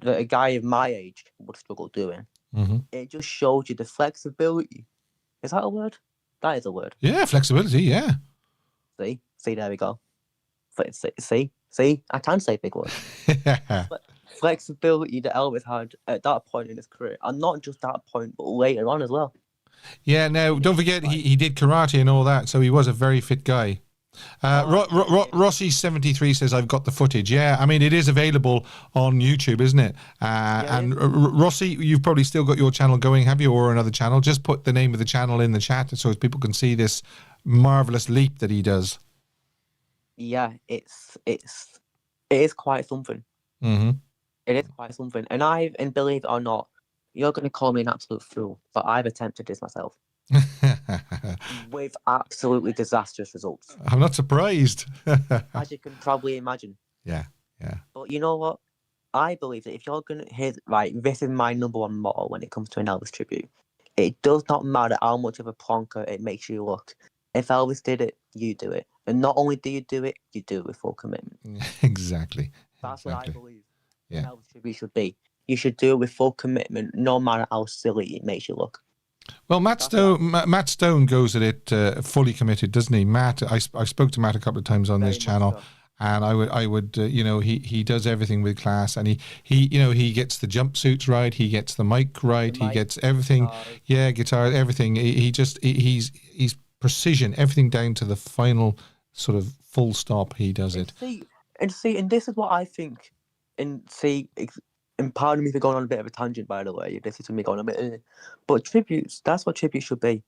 S8: a guy of my age would struggle doing.
S3: Mm-hmm.
S8: It just shows you the flexibility. Is that a word? That is a word.
S3: Yeah, flexibility, yeah.
S8: See, there we go. See, I can say big words. Flexibility that Elvis had at that point in his career, and not just that point, but later on as well.
S3: Yeah, now, don't forget, he did karate and all that, so he was a very fit guy. Rossi73 says, "I've got the footage." Yeah, I mean, it is available on YouTube, isn't it? And Rossi, you've probably still got your channel going, have you, or another channel? Just put the name of the channel in the chat so people can see this marvelous leap that he does.
S8: Yeah, it is quite something.
S3: Mm-hmm.
S8: It is quite something, and believe it or not, you're going to call me an absolute fool, but I've attempted this myself. With absolutely disastrous results.
S3: I'm not surprised.
S8: As you can probably imagine.
S3: Yeah.
S8: But you know what? I believe that if you're going to hear, this is my number one motto when it comes to an Elvis tribute. It does not matter how much of a plonker it makes you look. If Elvis did it, you do it. And not only do you do it with full commitment.
S3: Exactly.
S8: That's what I believe
S3: an
S8: Elvis tribute should be. You should do it with full commitment, no matter how silly it makes you look.
S3: Well, Matt Stone goes at it fully committed, doesn't he? I spoke to Matt a couple of times on this channel, and I would he does everything with class, and he gets the jumpsuits right, he gets the mic right, he gets everything, guitar, everything. He's precision, everything down to the final sort of full stop. He does it.
S8: And this is what I think. And pardon me for going on a bit of a tangent, by the way. This is me going a bit, but tributes. That's what tributes should be,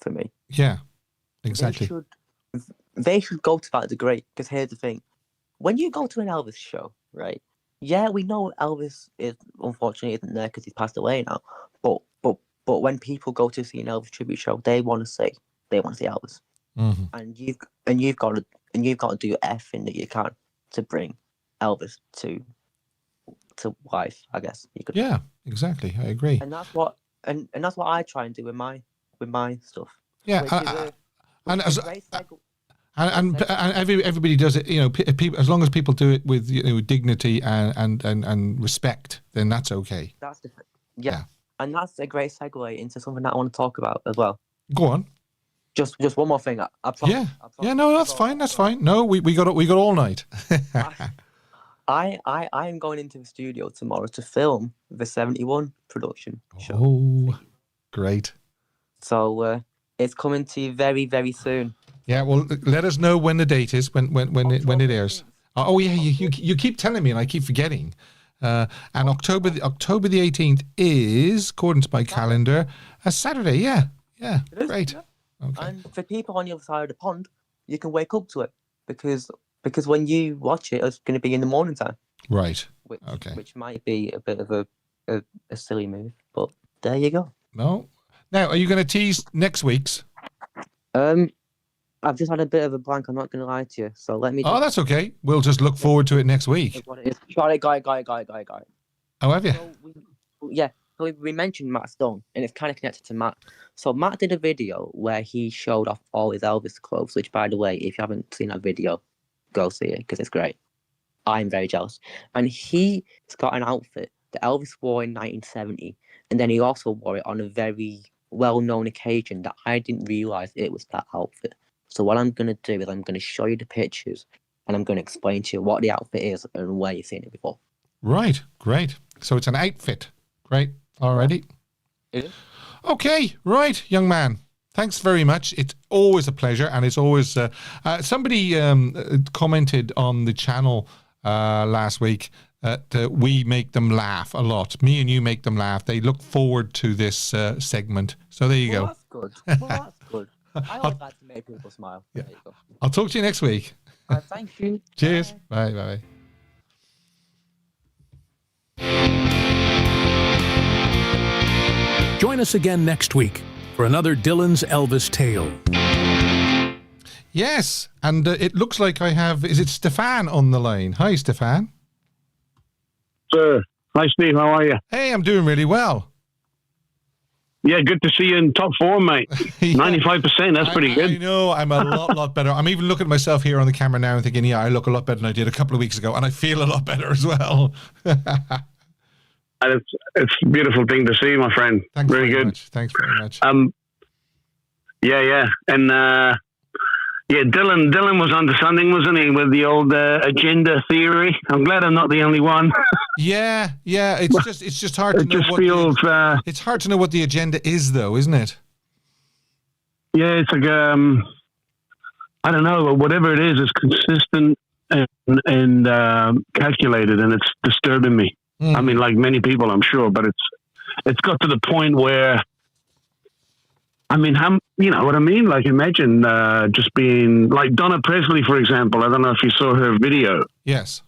S8: for me.
S3: Yeah, exactly.
S8: They should go to that degree. Because here's the thing: when you go to an Elvis show, right? Yeah, we know Elvis is unfortunately isn't there because he's passed away now. But when people go to see an Elvis tribute show, they want to see Elvis, and you've got to do everything that you can to bring Elvis to life, I guess you could.
S3: Yeah, exactly. I agree.
S8: And that's what I try and do with my stuff.
S3: Yeah, and everybody does it. You know, people, as long as people do it with dignity and respect, then that's okay.
S8: That's the thing. Yeah, and that's a great segue into something that I want to talk about as well.
S3: Go on.
S8: Just one more thing. I promise.
S3: No, that's fine. That's fine. No, we got all night.
S8: I am going into the studio tomorrow to film the 71 production show.
S3: Oh, great.
S8: So it's coming to you very, very soon.
S3: Yeah, well, let us know when the date is, when it airs. Oh yeah, you keep telling me and I keep forgetting. And October the 18th is, according to my calendar, a Saturday. Yeah, great.
S8: Yeah.
S3: Okay.
S8: And for people on the other side of the pond, you can wake up to it because when you watch it, it's going to be in the morning time.
S3: Right.
S8: which might be a bit of a silly move, but there you go.
S3: No. Now, are you going to tease next week's?
S8: I've just had a bit of a blank. I'm not going to lie to you. So let me.
S3: Oh, that's okay. We'll just look forward to it next week.
S8: What it is. Got it.
S3: Oh, have you?
S8: So we mentioned Matt Stone, and it's kind of connected to Matt. So Matt did a video where he showed off all his Elvis clothes, which, by the way, if you haven't seen that video, go see it because it's great. I'm very jealous. And he's got an outfit that Elvis wore in 1970, and then he also wore it on a very well-known occasion that I didn't realise it was that outfit. So what I'm going to do is I'm going to show you the pictures, and I'm going to explain to you what the outfit is and where you've seen it before.
S3: Right, great. So it's an outfit. Great, already.
S8: It is.
S3: Okay, right, young man. Thanks very much. It's always a pleasure, and it's always... somebody commented on the channel last week that we make them laugh a lot. Me and you make them laugh. They look forward to this segment. So there you go.
S8: That's good. That's good. I always like to make people smile.
S3: Yeah.
S8: There you go.
S3: I'll talk to you next week.
S8: Thank you.
S3: Cheers. Bye.
S7: Join us again next week for another Dylan's Elvis tale.
S3: Yes, and it looks like I have... Is it Stefan on the line? Hi, Stefan.
S9: Sir. Hi, Steve. How are you?
S3: Hey, I'm doing really well.
S9: Yeah, good to see you in top form, mate. 95%, that's pretty good.
S3: I know, I'm a lot better. I'm even looking at myself here on the camera now and thinking, yeah, I look a lot better than I did a couple of weeks ago, and I feel a lot better as well.
S9: And it's a beautiful thing to see, my friend.
S3: Thanks
S9: really
S3: very
S9: good.
S3: Much. Thanks very much.
S9: Yeah. And Dylan was onto something, wasn't he, with the old agenda theory? I'm glad I'm not the only one.
S3: Yeah. It's just hard to know. It's hard to know what the agenda is, though, isn't it?
S9: Yeah, it's like I don't know, but whatever it is, it's consistent and calculated, and it's disturbing me. I mean, like many people, I'm sure, but it's got to the point where, I mean, you know what I mean? Like, imagine just being like Donna Presley, for example. I don't know if you saw her video.
S3: Yes.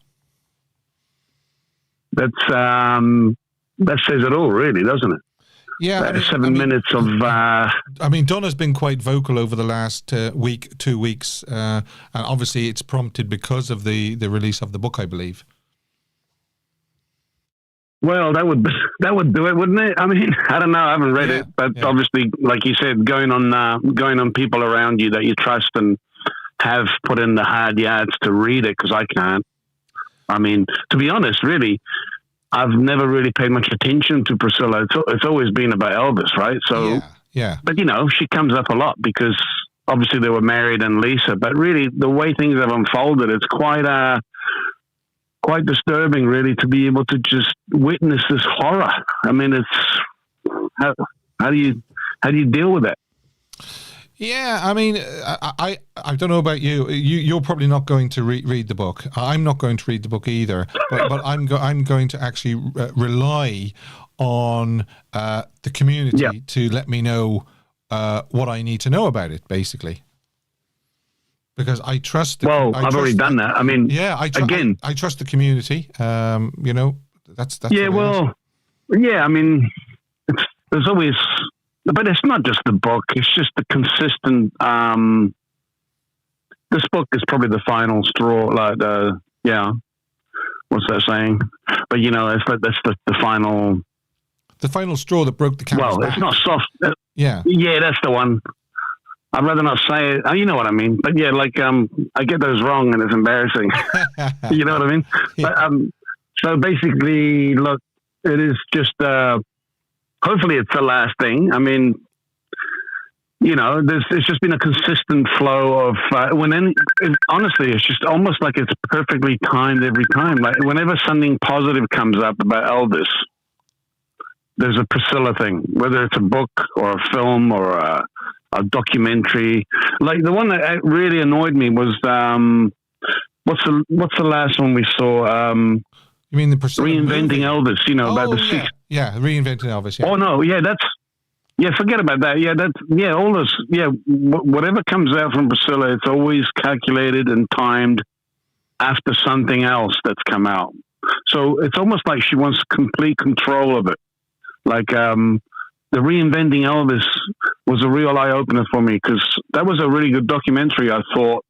S9: That says it all, really, doesn't it?
S3: Yeah,
S9: 7 minutes of.
S3: I mean, Donna's been quite vocal over the last 2 weeks, and obviously it's prompted because of the release of the book, I believe.
S9: Well, that would do it, wouldn't it? I mean, I don't know. I haven't read it, but obviously, like you said, going on people around you that you trust and have put in the hard yards to read it, because I can't. I mean, to be honest, really, I've never really paid much attention to Priscilla. It's always been about Elvis, right? So,
S3: yeah.
S9: But you know, she comes up a lot because obviously they were married and Lisa. But really, the way things have unfolded, it's quite disturbing, really, to be able to just witness this horror. I mean, it's how do you deal with it?
S3: Yeah, I mean, I don't know about you. You're probably not going to read the book. I'm not going to read the book either. But I'm going to actually rely on the community to let me know what I need to know about it, basically. Because I trust.
S9: I've already done that. I mean,
S3: I trust the community. You know, that's.
S9: Yeah, well, yeah. I mean, there's always, but it's not just the book. It's just the consistent. This book is probably the final straw. Like, what's that saying? But you know, that's the final. The final straw that broke the camel's back. Well, it's not soft. Yeah, that's the one. I'd rather not say it. You know what I mean. But yeah, like I get those wrong and it's embarrassing. You know what I mean? Yeah. But, so basically, look, it is just, hopefully it's the last thing. I mean, you know, it's just been a consistent flow of, honestly, it's just almost like it's perfectly timed every time. Like whenever something positive comes up about Elvis, there's a Priscilla thing, whether it's a book or a film or a documentary. Like the one that really annoyed me was what's the last one we saw? You
S3: mean the Priscilla
S9: Reinventing
S3: movie?
S9: Elvis? You know, about the six.
S3: Yeah, Reinventing Elvis. Yeah.
S9: Oh no, forget about that. All those. Whatever comes out from Priscilla, it's always calculated and timed after something else that's come out. So it's almost like she wants complete control of it. Like the Reinventing Elvis was a real eye opener for me, because that was a really good documentary, I thought,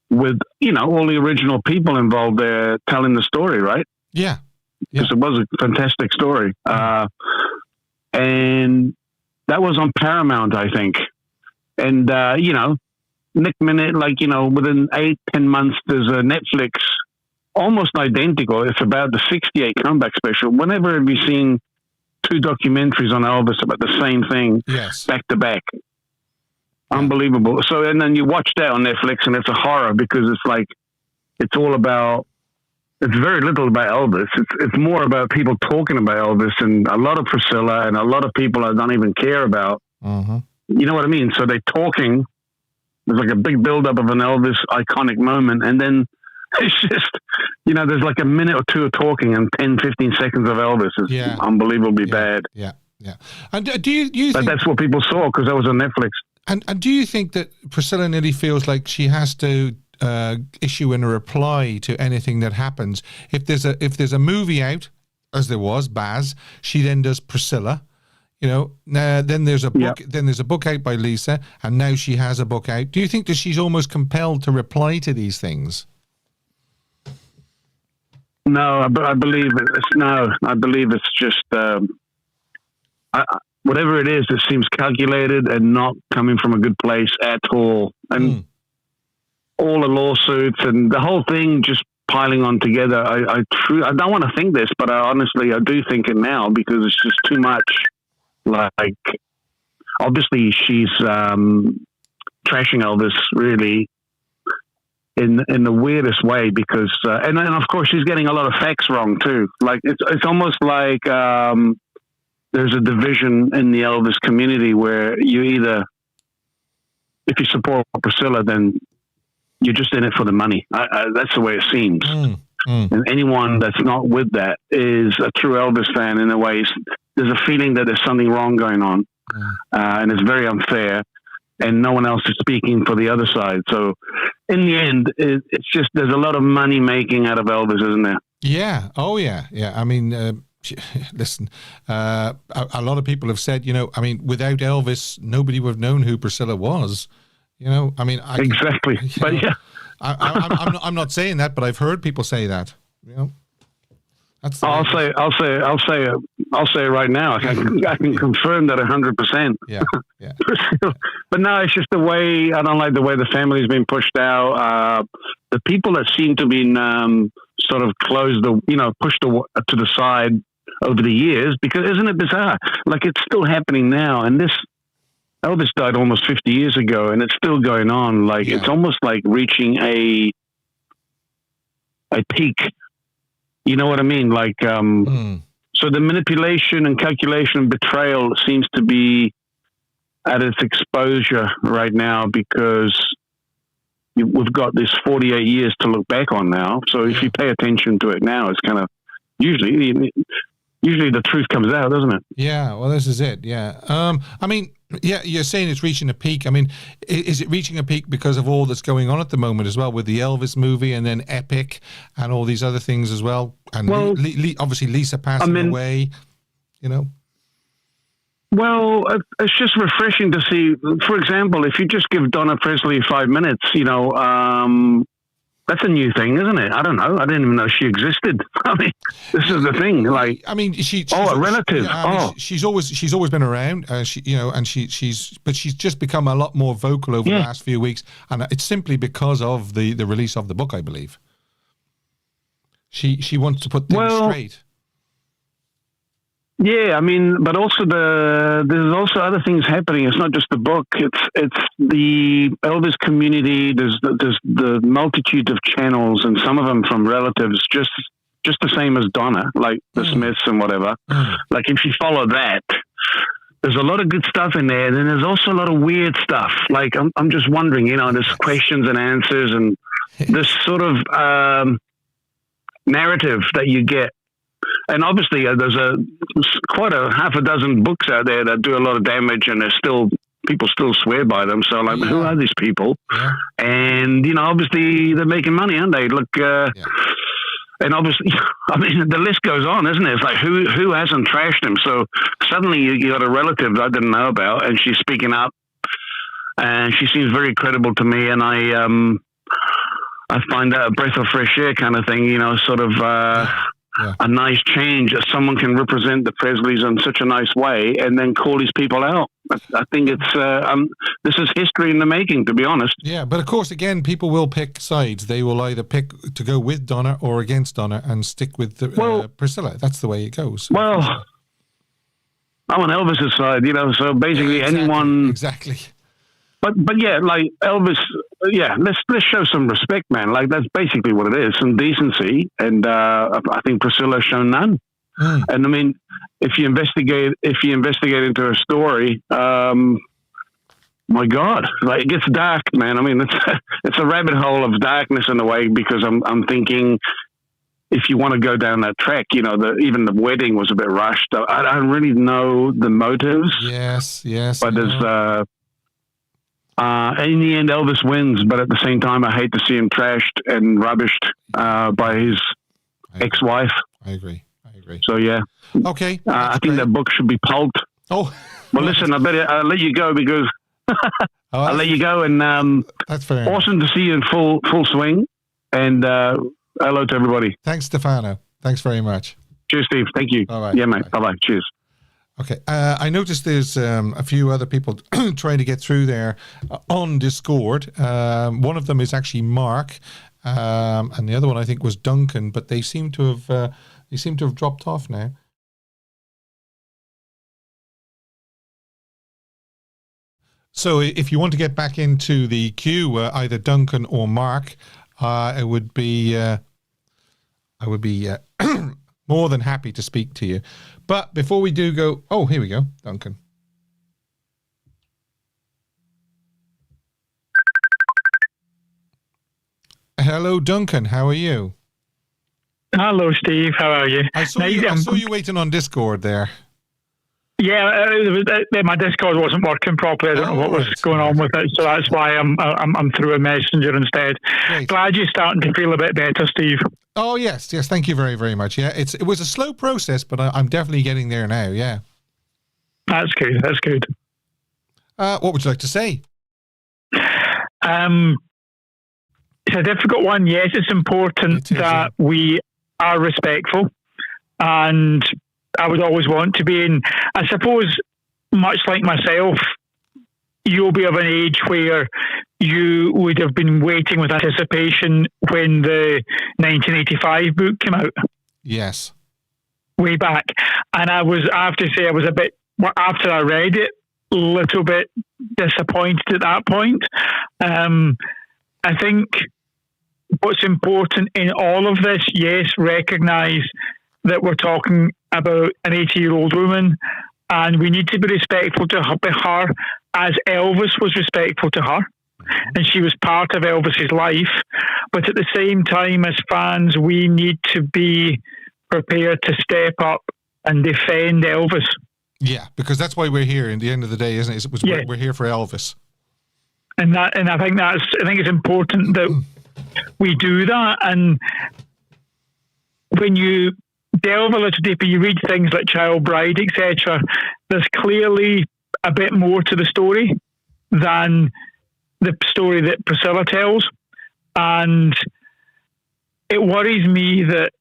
S9: with all the original people involved there telling the story, right?
S3: Yeah,
S9: because it was a fantastic story, and that was on Paramount, I think. And Nick Minute, within 8-10 months, there's a Netflix almost identical. It's about the '68 comeback special. Whenever have you seen two documentaries on Elvis about the same thing, back to back? Unbelievable. So, and then you watch that on Netflix, and it's a horror, because it's very little about Elvis. It's more about people talking about Elvis, and a lot of Priscilla, and a lot of people I don't even care about.
S3: Mm-hmm.
S9: You know what I mean? So they're talking. There's like a big buildup of an Elvis iconic moment, and then it's just, there's like a minute or two of talking, and 10-15 seconds of Elvis is unbelievably bad.
S3: Yeah. And do you think...
S9: But that's what people saw, because that was on Netflix.
S3: And do you think that Priscilla nearly feels like she has to issue in a reply to anything that happens? If there's a movie out, as there was, Baz, she then does Priscilla. Then there's a book. Then there's a book out by Lisa, and now she has a book out. Do you think that she's almost compelled to reply to these things?
S9: No, I believe it's no. I believe it's just whatever it is. It seems calculated and not coming from a good place at all. And all the lawsuits and the whole thing just piling on together. I don't want to think this, but I do think it now, because it's just too much. Like, obviously she's trashing Elvis really in the weirdest way, because and then of course she's getting a lot of facts wrong too. Like it's almost like there's a division in the Elvis community where you either, if you support Priscilla, then you're just in it for the money. That's the way it seems. And anyone that's not with that is a true Elvis fan in a way. There's a feeling that there's something wrong going on, and it's very unfair, and no one else is speaking for the other side. So in the end, it's just, there's a lot of money making out of Elvis, isn't there?
S3: Yeah. Oh, yeah. Yeah. I mean, listen, a lot of people have said, without Elvis, nobody would have known who Priscilla was.
S9: Exactly. But yeah.
S3: I'm not saying that, but I've heard people say that. That's
S9: I'll say it right now. I can confirm that 100%.
S3: Yeah.
S9: But no, it's just the way. I don't like the way the family's been pushed out. The people that seem to be sort of pushed to the side over the years. Because isn't it bizarre? Like, it's still happening now, and this. Elvis died almost 50 years ago, and it's still going on. Like, it's almost like reaching a peak. You know what I mean? Like, so the manipulation and calculation and betrayal seems to be at its exposure right now, because we've got this 48 years to look back on now. So if you pay attention to it now, it's kind of usually the truth comes out, doesn't it?
S3: Yeah, well, this is it. Yeah. You're saying it's reaching a peak. I mean, is it reaching a peak because of all that's going on at the moment as well, with the Elvis movie and then Epic and all these other things as well? And obviously Lisa passing away,
S9: Well, it's just refreshing to see. For example, if you just give Donna Presley 5 minutes, that's a new thing, isn't it? I don't know. I didn't even know she existed. I mean, this is the thing. Like, I mean, she's a relative.
S3: She's always been around. She's just become a lot more vocal over the last few weeks, and it's simply because of the release of the book, I believe. She wants to put things straight.
S9: Yeah, I mean, but also there's also other things happening. It's not just the book. It's the Elvis community. There's the multitude of channels, and some of them from relatives, just the same as Donna, like the Smiths and whatever. Like, if you follow that, there's a lot of good stuff in there. Then there's also a lot of weird stuff. Like, I'm just wondering, there's questions and answers, and this sort of narrative that you get. And obviously, there's quite a half a dozen books out there that do a lot of damage, and people still swear by them. So, like, who are these people? Yeah. And obviously, they're making money, aren't they? Look, And obviously, I mean, the list goes on, isn't it? It's like, who hasn't trashed him? So suddenly you got a relative that I didn't know about, and she's speaking up, and she seems very credible to me, and I find that a breath of fresh air kind of thing, you know, sort of a nice change that someone can represent the Presleys in such a nice way and then call these people out. I think it's this is history in the making, to be honest.
S3: Yeah, but of course, again, people will pick sides. They will either pick to go with Donna or against Donna and stick with Priscilla. That's the way it goes.
S9: Well, I'm on Elvis's side, you know, so basically anyone...
S3: Exactly.
S9: But yeah, like Elvis, let's show some respect, man. Like, that's basically what it is, some decency. And I think Priscilla has shown none. And I mean, if you investigate into her story, my God, like, it gets dark, man. I mean, it's a rabbit hole of darkness in a way, because I'm thinking, if you want to go down that track, you know, even the wedding was a bit rushed. I don't really know the motives.
S3: Yes.
S9: But there's, in the end, Elvis wins, but at the same time, I hate to see him trashed and rubbished by his ex-wife.
S3: I agree.
S9: So, yeah.
S3: Okay.
S9: I think that book should be pulped.
S3: Oh.
S9: Well, listen, I'll let you go, because I'll let you go. And
S3: that's fair.
S9: Awesome to see you in full swing. And hello to everybody.
S3: Thanks, Stefano. Thanks very much.
S9: Cheers, Steve. Thank you.
S3: All right.
S9: Yeah, mate. Bye-bye. Cheers.
S3: Okay, I noticed there's a few other people trying to get through there on Discord. One of them is actually Mark, and the other one I think was Duncan, but they seem to have dropped off now. So if you want to get back into the queue, either Duncan or Mark, I would be more than happy to speak to you. But before we do go... Oh, here we go, Duncan. Hello, Duncan. How are you?
S10: Hello, Steve. How are you?
S3: I saw you waiting on Discord there.
S10: Yeah, my Discord wasn't working properly. I don't know what was going on with it, so that's why I'm through a messenger instead.
S3: Great.
S10: Glad you're starting to feel a bit better, Steve.
S3: Oh yes. Thank you very, very much. Yeah, it was a slow process, but I'm definitely getting there now. Yeah,
S10: that's good. That's good.
S3: What would you like to say?
S10: It's a difficult one. Yes, it's important that we are respectful, and I would always want to be. And I suppose, much like myself, you'll be of an age where you would have been waiting with anticipation when the 1985 book came out.
S3: Yes.
S10: Way back. And I have to say, I was a bit, after I read it, a little bit disappointed at that point. I think what's important in all of this, yes, recognise that we're talking about an 80-year-old woman, and we need to be respectful to her as Elvis was respectful to her, and she was part of Elvis's life. But at the same time, as fans, we need to be prepared to step up and defend Elvis.
S3: Yeah, because that's why we're here. In the end of the day, isn't it? We're here for Elvis.
S10: And I think it's important that we do that. And when you delve a little deeper, you read things like Child Bride, etc. There's clearly a bit more to the story than the story that Priscilla tells, and it worries me that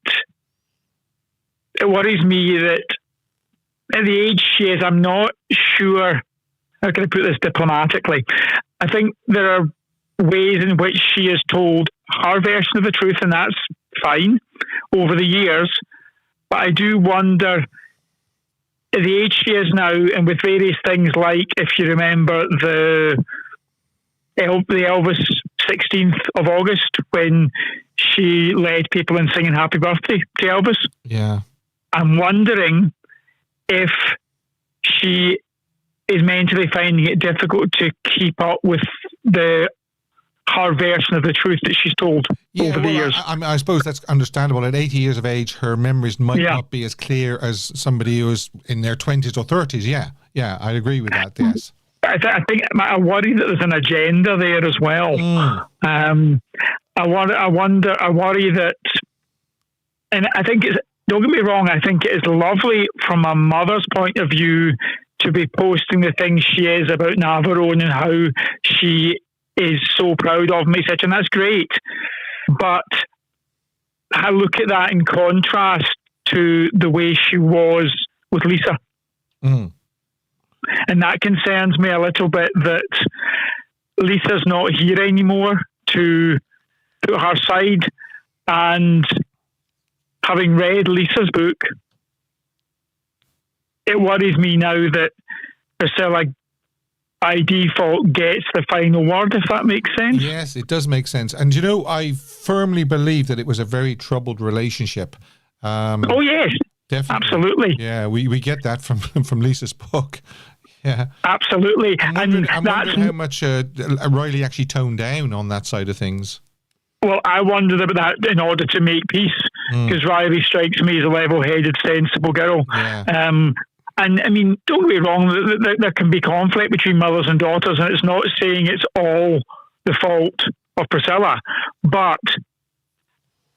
S10: at the age she is, I'm not sure how can I put this diplomatically. I think there are ways in which she has told her version of the truth, and that's fine over the years. But I do wonder, at the age she is now, and with various things like, if you remember the Elvis 16th of August, when she led people in singing Happy Birthday to Elvis.
S3: Yeah.
S10: I'm wondering if she is mentally finding it difficult to keep up with her version of the truth that she's told over the years.
S3: I suppose that's understandable. At 80 years of age, her memories might not be as clear as somebody who's in their 20s or 30s. Yeah, I agree with that, yes.
S10: I think I worry that there's an agenda there as well. I worry that And I think don't get me wrong, I think it is lovely from a mother's point of view to be posting the things she is about Navarone and how she is so proud of me, etc. And that's great. But I look at that in contrast to the way she was with Lisa.
S3: Mm.
S10: And that concerns me a little bit, that Lisa's not here anymore to put her side. And having read Lisa's book, it worries me now that Priscilla by default gets the final word, if that makes sense.
S3: Yes, it does make sense. And, I firmly believe that it was a very troubled relationship.
S10: Oh, yes.
S3: Definitely.
S10: Absolutely.
S3: Yeah, we get that from Lisa's book. Yeah.
S10: Absolutely.
S3: I'm wondering how much Riley actually toned down on that side of things.
S10: Well, I wondered about that in order to make peace, because Riley strikes me as a level-headed, sensible girl.
S3: Yeah.
S10: And I mean, don't get me wrong, there can be conflict between mothers and daughters, and it's not saying it's all the fault of Priscilla, but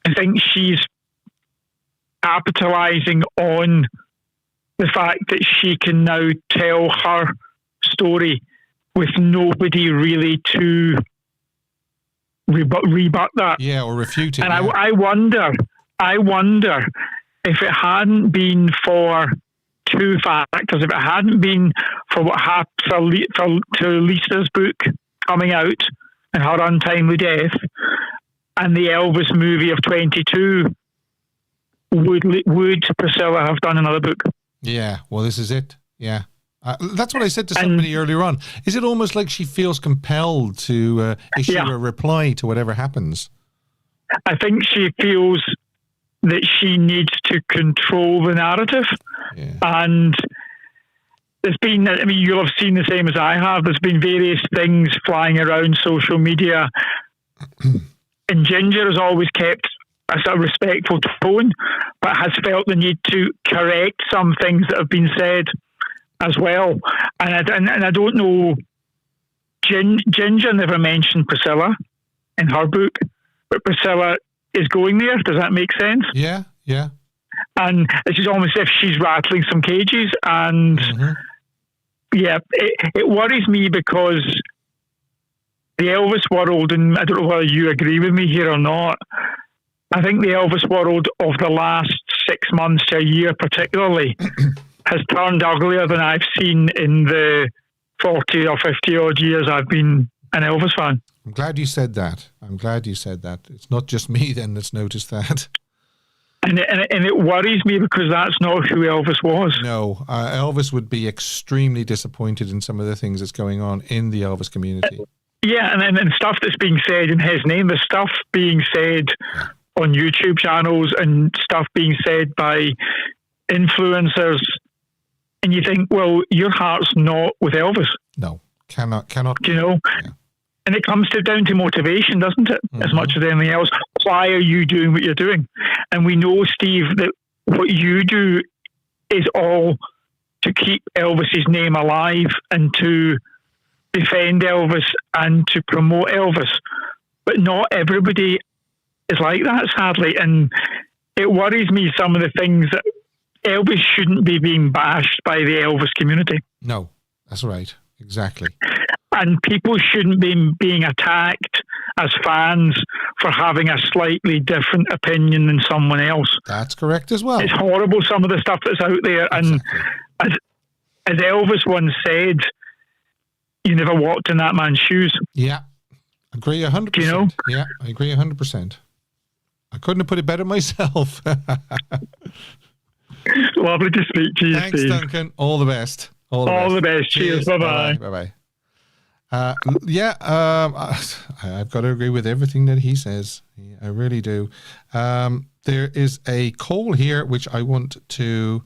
S10: I think she's capitalizing on the fact that she can now tell her story with nobody really to rebut that.
S3: Yeah, or refute it.
S10: And I wonder if it hadn't been for two factors, if it hadn't been for what happened to Lisa's book coming out and her untimely death, and the Elvis movie of 22, would Priscilla have done another book?
S3: Yeah, well, this is it. Yeah. That's what I said to somebody earlier on. Is it almost like she feels compelled to issue a reply to whatever happens?
S10: I think she feels that she needs to control the narrative.
S3: Yeah.
S10: And there's been, I mean, you'll have seen the same as I have. There's been various things flying around social media. And Ginger has always kept a sort of respectful tone, but has felt the need to correct some things that have been said as well. And I don't know, Ginger never mentioned Priscilla in her book, but Priscilla is going there. Does that make sense?
S3: Yeah, yeah.
S10: And it's almost as if she's rattling some cages. And it worries me, because the Elvis world, and I don't know whether you agree with me here or not, I think the Elvis world of the last 6 months to a year particularly has turned uglier than I've seen in the 40 or 50 odd years I've been an Elvis fan.
S3: I'm glad you said that. It's not just me then that's noticed that.
S10: And it worries me, because that's not who Elvis was.
S3: No, Elvis would be extremely disappointed in some of the things that's going on in the Elvis community.
S10: Yeah, and stuff that's being said in his name, the stuff being said on YouTube channels and stuff being said by influencers, and you think, well, your heart's not with Elvis.
S3: No, cannot.
S10: Do you know? Yeah. And it comes down to motivation, doesn't it? As much as anything else. Why are you doing what you're doing? And we know, Steve, that what you do is all to keep Elvis's name alive and to defend Elvis and to promote Elvis. But not everybody is like that, sadly. And it worries me, some of the things that Elvis shouldn't be being bashed by the Elvis community.
S3: No, that's right. Exactly.
S10: And people shouldn't be being attacked as fans for having a slightly different opinion than someone else.
S3: That's correct as well.
S10: It's horrible, some of the stuff that's out there. Exactly. And as Elvis once said, you never walked in that man's shoes.
S3: Yeah. Agree 100%.
S10: Do you know?
S3: Yeah, I agree 100%. I couldn't have put it better myself.
S10: Lovely to speak to you,
S3: Thanks,
S10: Steve.
S3: Duncan. All the best.
S10: All the best. Cheers. Bye-bye.
S3: Bye-bye. I've got to agree with everything that he says. I really do. There is a call here which I want to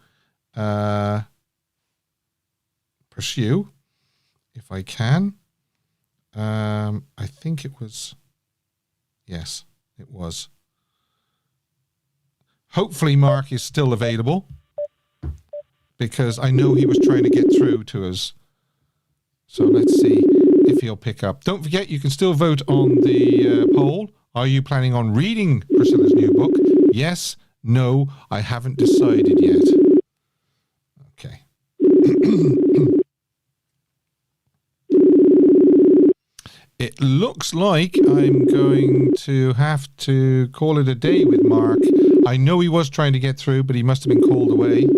S3: pursue, if I can. I think it was... Yes, it was. Hopefully Mark is still available, because I know he was trying to get through to us. So let's see if he'll pick up. Don't forget, you can still vote on the poll. Are you planning on reading Priscilla's new book? Yes, No, I haven't decided yet. Okay. It looks like I'm going to have to call it a day with Mark. I know he was trying to get through, but he must have been called away.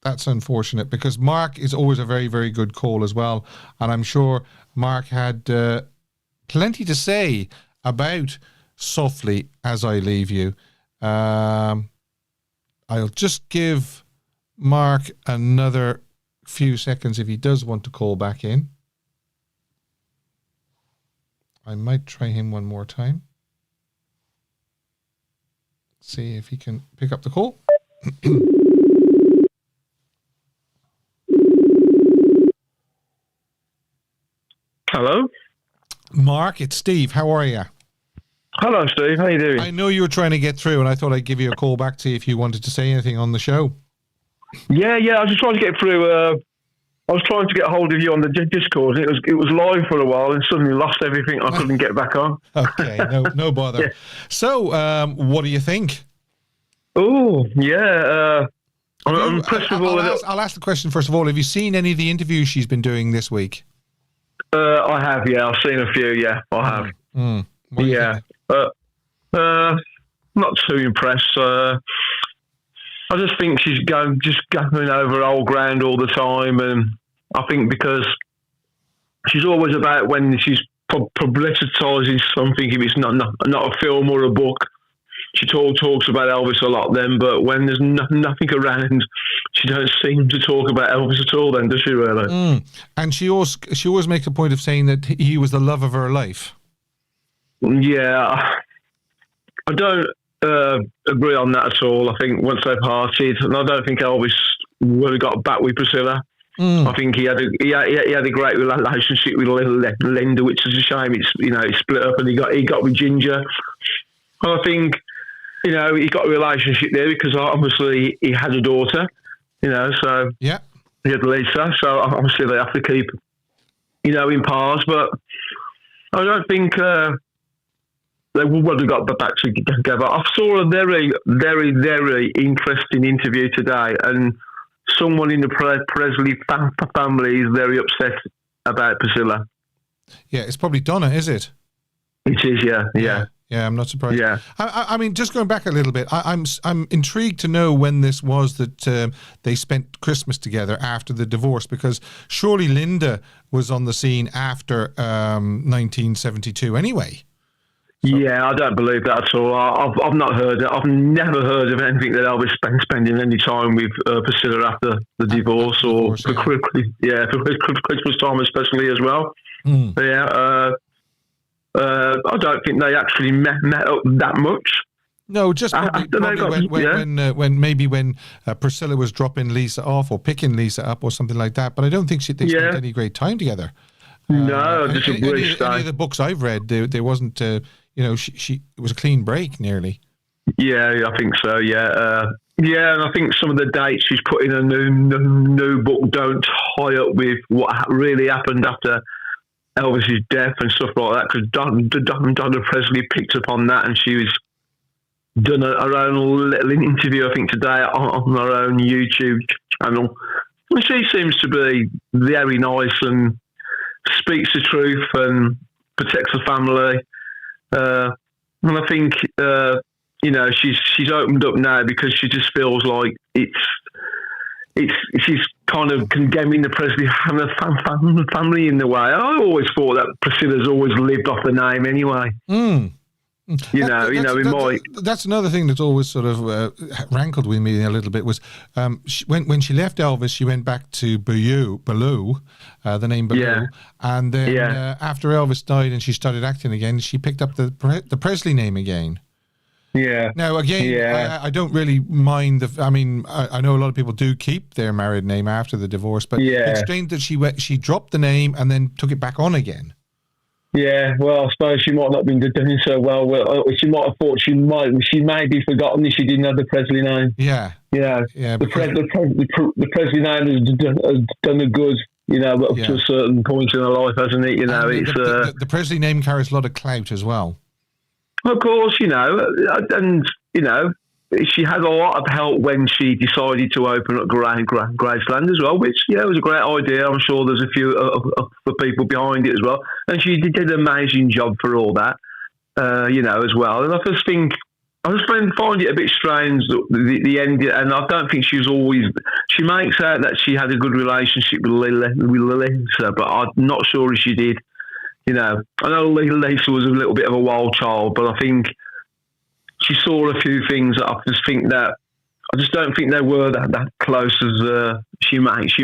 S3: That's unfortunate because Mark is always a very, very good call as well. And I'm sure Mark had plenty to say about Softly As I Leave You. I'll just give Mark another few seconds if he does want to call back in. I might try him one more time. See if he can pick up the call.
S6: Hello?
S3: Mark, it's Steve. How are you?
S6: Hello, Steve. How you doing?
S3: I know you were trying to get through, and I thought I'd give you a call back to see if you wanted to say anything on the show.
S6: Yeah. I was just trying to get through. I was trying to get hold of you on the Discord. It was live for a while and suddenly lost everything. I couldn't get back on.
S3: Okay, no bother. Yeah. So, what do you think?
S6: Oh, yeah. I'm impressed with all of it.
S3: I'll ask the question first of all. Have you seen any of the interviews she's been doing this week?
S6: I have, yeah. I've seen a few, yeah. I have. Yeah. Not too impressed. I just think she's going over old ground all the time, and I think because she's always about when she's publicitising something, if it's not a film or a book, she talks about Elvis a lot then, but when there's nothing around, she don't seem to talk about Elvis at all then, does she really?
S3: And she always makes a point of saying that he was the love of her life.
S6: Yeah, I don't agree on that at all. I think once they parted, and I don't think Elvis would have got back with Priscilla. I think he had a great relationship with Linda, which is a shame. It split up, and he got with Ginger. And I think he got a relationship there because obviously he had a daughter. So
S3: yeah,
S6: he had Lisa. So obviously they have to keep in pars, but I don't think they would have got back together. I saw a very, very, very interesting interview today, and someone in the Presley family is very upset about Priscilla.
S3: Yeah, it's probably Donna, is it?
S6: It is, yeah.
S3: Yeah, I'm not surprised.
S6: Yeah.
S3: I mean, just going back a little bit, I'm intrigued to know when this was that they spent Christmas together after the divorce, because surely Linda was on the scene after 1972 anyway. So. Yeah,
S6: I don't believe that at all. I've not heard it. I've never heard of anything that Elvis spending any time with Priscilla after the divorce, for Christmas time especially as well. Yeah. I don't think they actually met up that much.
S3: No, just probably when Priscilla was dropping Lisa off or picking Lisa up or something like that. But I don't think they spent any great time together.
S6: No, I disagree.
S3: Any of the books I've read, there wasn't. It was a clean break nearly.
S6: Yeah, I think so. Yeah, and I think some of the dates she's put in a new book don't tie up with what really happened after Elvis's death and stuff like that, because Donna Presley picked up on that, and she was done her own little interview, I think, today on her own YouTube channel. And she seems to be very nice and speaks the truth and protects the family. And I think she's opened up now because she just feels like she's kind of condemning the Presley family in the way. I always thought that Priscilla's always lived off the name anyway.
S3: That's another thing that's always sort of rankled with me a little bit was when she left Elvis, she went back to Ballou, the name Ballou, and then after Elvis died and she started acting again, she picked up the Presley name again.
S6: Yeah.
S3: Now, again, I don't really mind I know a lot of people do keep their married name after the divorce, but it's strange that she dropped the name and then took it back on again.
S6: Yeah, well, I suppose she might not have been doing so well. She might have thought she may be forgotten if she didn't have the Presley name.
S3: Yeah.
S6: The Presley name has done her good, up to a certain point in her life, hasn't it? The
S3: Presley name carries a lot of clout as well.
S6: Of course, and she had a lot of help when she decided to open up Graceland as well, which was a great idea. I'm sure there's a few other people behind it as well, and she did an amazing job for all that, as well. And I just find it a bit strange the end, and I don't think she makes out that she had a good relationship with Lisa, but I'm not sure if she did. I know Lisa was a little bit of a wild child, but I think she saw a few things that I just don't think they were that close as she makes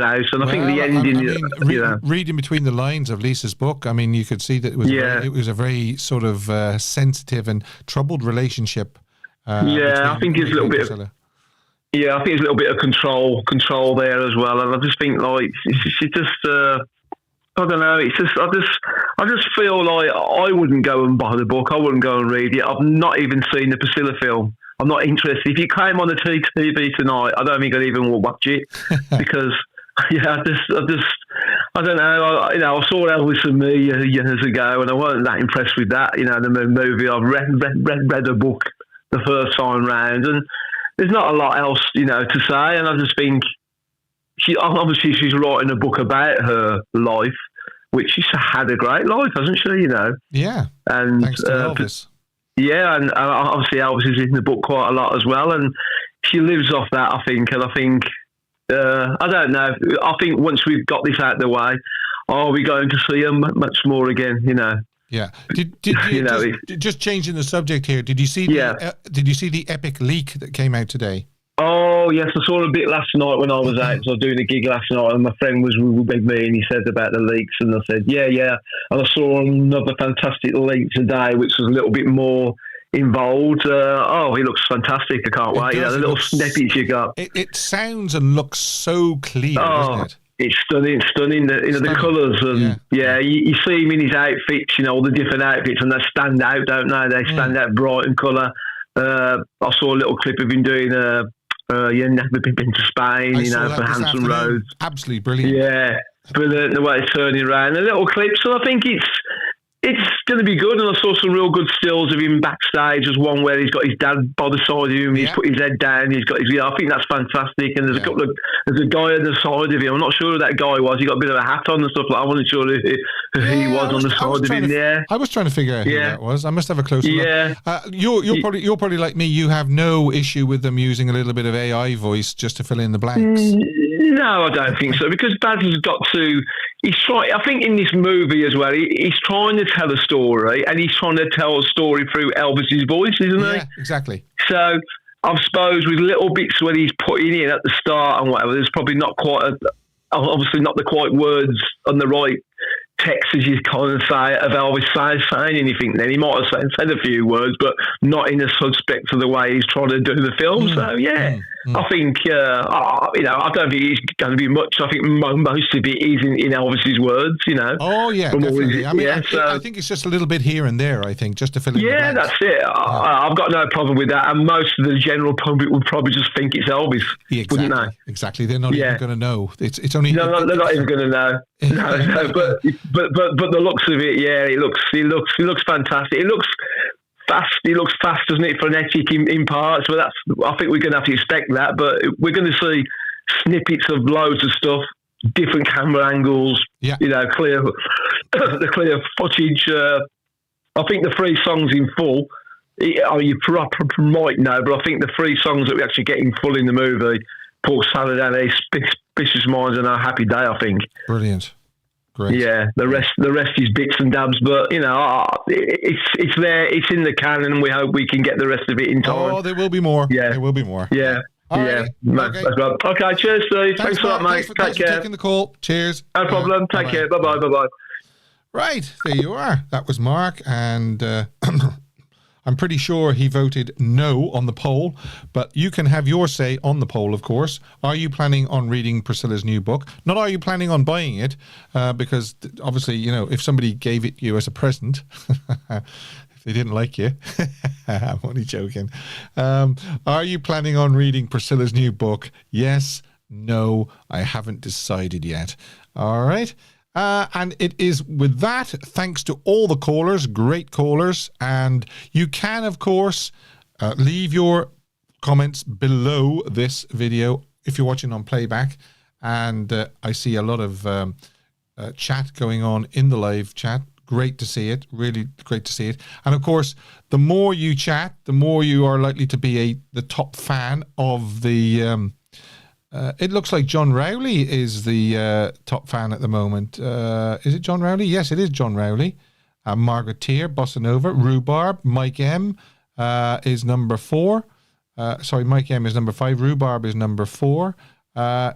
S6: out. And I think the ending,
S3: reading between the lines of Lisa's book, I mean, you could see that it was a very sort of sensitive and troubled relationship.
S6: I think it's a little bit of. Yeah, I think it's a little bit of control there as well, and I just think she just. I don't know. It's just I just feel like I wouldn't go and buy the book. I wouldn't go and read it. I've not even seen the Priscilla film. I'm not interested. If it came on the TV tonight, I don't think I'd even watch it because I don't know. I saw Elvis and Me years ago, and I wasn't that impressed with that. The movie. I've read a book the first time round, and there's not a lot else to say. And I just think. She's writing a book about her life, which she's had a great life, hasn't she?
S3: Yeah.
S6: And
S3: thanks to Elvis.
S6: Yeah, and obviously Elvis is in the book quite a lot as well, and she lives off that, I think. And I think I don't know. I think once we've got this out of the way, are we going to see her much more again?
S3: Yeah. Did you just changing the subject here? Did you see the epic leak that came out today?
S6: Oh, yes, I saw a bit last night when I was out. So I was doing a gig last night, and my friend was with me, and he said about the leaks, and I said, yeah. And I saw another fantastic leak today, which was a little bit more involved. He looks fantastic. I can't wait. The little snippets you got.
S3: It sounds and looks so clear, doesn't it?
S6: It's stunning. The colours, and you see him in his outfits, all the different outfits, and they stand out, don't they? They stand out bright in colour. I saw a little clip of him doing never been to Spain, for Hanson Roads.
S3: Absolutely brilliant.
S6: Yeah, brilliant the way it's turning around. The little clips, so I think it's going to be good. And I saw some real good stills of him backstage. There's one where he's got his dad by the side of him. He's put his head down. He's got his. I think that's fantastic. And there's there's a guy on the side of him. I'm not sure who that guy was. He got a bit of a hat on and stuff. I wasn't sure who he was on the side of him. I
S3: was trying to figure out who that was. I must have a closer look. You're probably like me. You have no issue with them using a little bit of AI voice just to fill in the blanks.
S6: No, I don't think so, because Baz has got to. He's trying. I think in this movie as well, he's trying to tell a story, and he's trying to tell a story through Elvis's voice, isn't he?
S3: Yeah, exactly.
S6: So I suppose with little bits when he's putting in at the start and whatever, there's probably not quite, obviously not the quite words on the right text, as you kind of say, of Elvis saying anything. Then he might have said a few words, but not in the suspect of the way he's trying to do the film. So I think I don't think it's going to be much. I think most of it is in Elvis's words.
S3: Oh yeah, definitely. I mean, I think it's just a little bit here and there. I think just to fill in.
S6: Yeah, that's it. I've got no problem with that, and most of the general public would probably just think it's Elvis, wouldn't they?
S3: Exactly. They're not even going to know. It's only.
S6: No, they're not even going to know. No, but the looks of it, he looks fantastic. It looks fast. He looks fast, doesn't it? Frenetic in parts, but I think we're going to have to expect that. But we're going to see snippets of loads of stuff, different camera angles.
S3: Yeah.
S6: Clear the clear footage. I think the 3 songs in full. You might know, but I think the 3 songs that we actually get in full in the movie. Paul Saladin, Suspicious Minds, and Our Happy Day. I think.
S3: Brilliant. Great.
S6: Yeah, the rest is bits and dabs, but it's there, it's in the can, and we hope we can get the rest of it in time.
S3: Oh, there will be more.
S6: Yeah,
S3: there will be more.
S6: Yeah,
S3: right.
S6: Okay, cheers, Steve. Thanks for that, mate.
S3: Take care. For taking the call. Cheers.
S6: No problem. Take care. Bye bye.
S3: Right, there you are. That was Mark, and I'm pretty sure he voted no on the poll, but you can have your say on the poll, of course. Are you planning on reading Priscilla's new book? Not are you planning on buying it, because obviously, if somebody gave it you as a present, if they didn't like you, I'm only joking. Are you planning on reading Priscilla's new book? Yes, no, I haven't decided yet. All right. And it is with that, thanks to all the callers, great callers. And you can, of course, leave your comments below this video if you're watching on playback. And I see a lot of chat going on in the live chat. Great to see it. Really great to see it. And of course, the more you chat, the more you are likely to be the top fan of the... it looks like John Rowley is the top fan at the moment. Is it John Rowley? Yes, it is John Rowley. Margaret Tier, Bossa Nova, Rhubarb, Mike M is number 4. Sorry, Mike M is number 5. Rhubarb is number 4.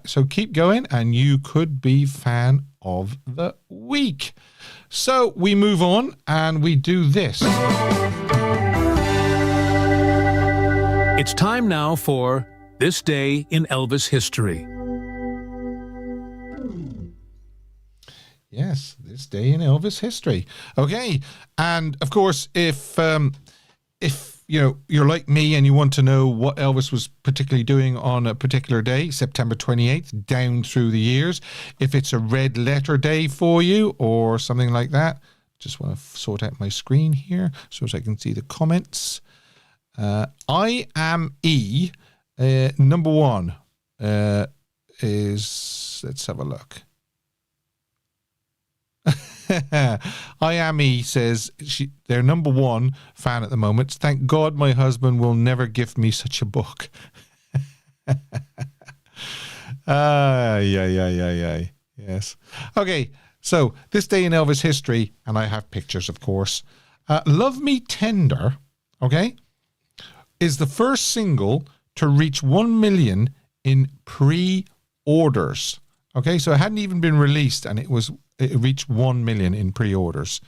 S3: So keep going and you could be fan of the week. So we move on and we do this.
S7: It's time now for This Day in Elvis History.
S3: Yes, this day in Elvis history. Okay, and of course, if you know you're like me and you want to know what Elvis was particularly doing on a particular day, September 28th, down through the years, if it's a red letter day for you or something like that, just want to sort out my screen here so as I can see the comments. I am E. Number 1 is, let's have a look. I am E says they're number 1 fan at the moment. Thank God my husband will never give me such a book. Yeah. Yes. Okay, so this day in Elvis history, and I have pictures, of course. Love Me Tender, okay, is the first single to reach 1 million in pre-orders. Okay, so it hadn't even been released and it reached 1 million in pre-orders.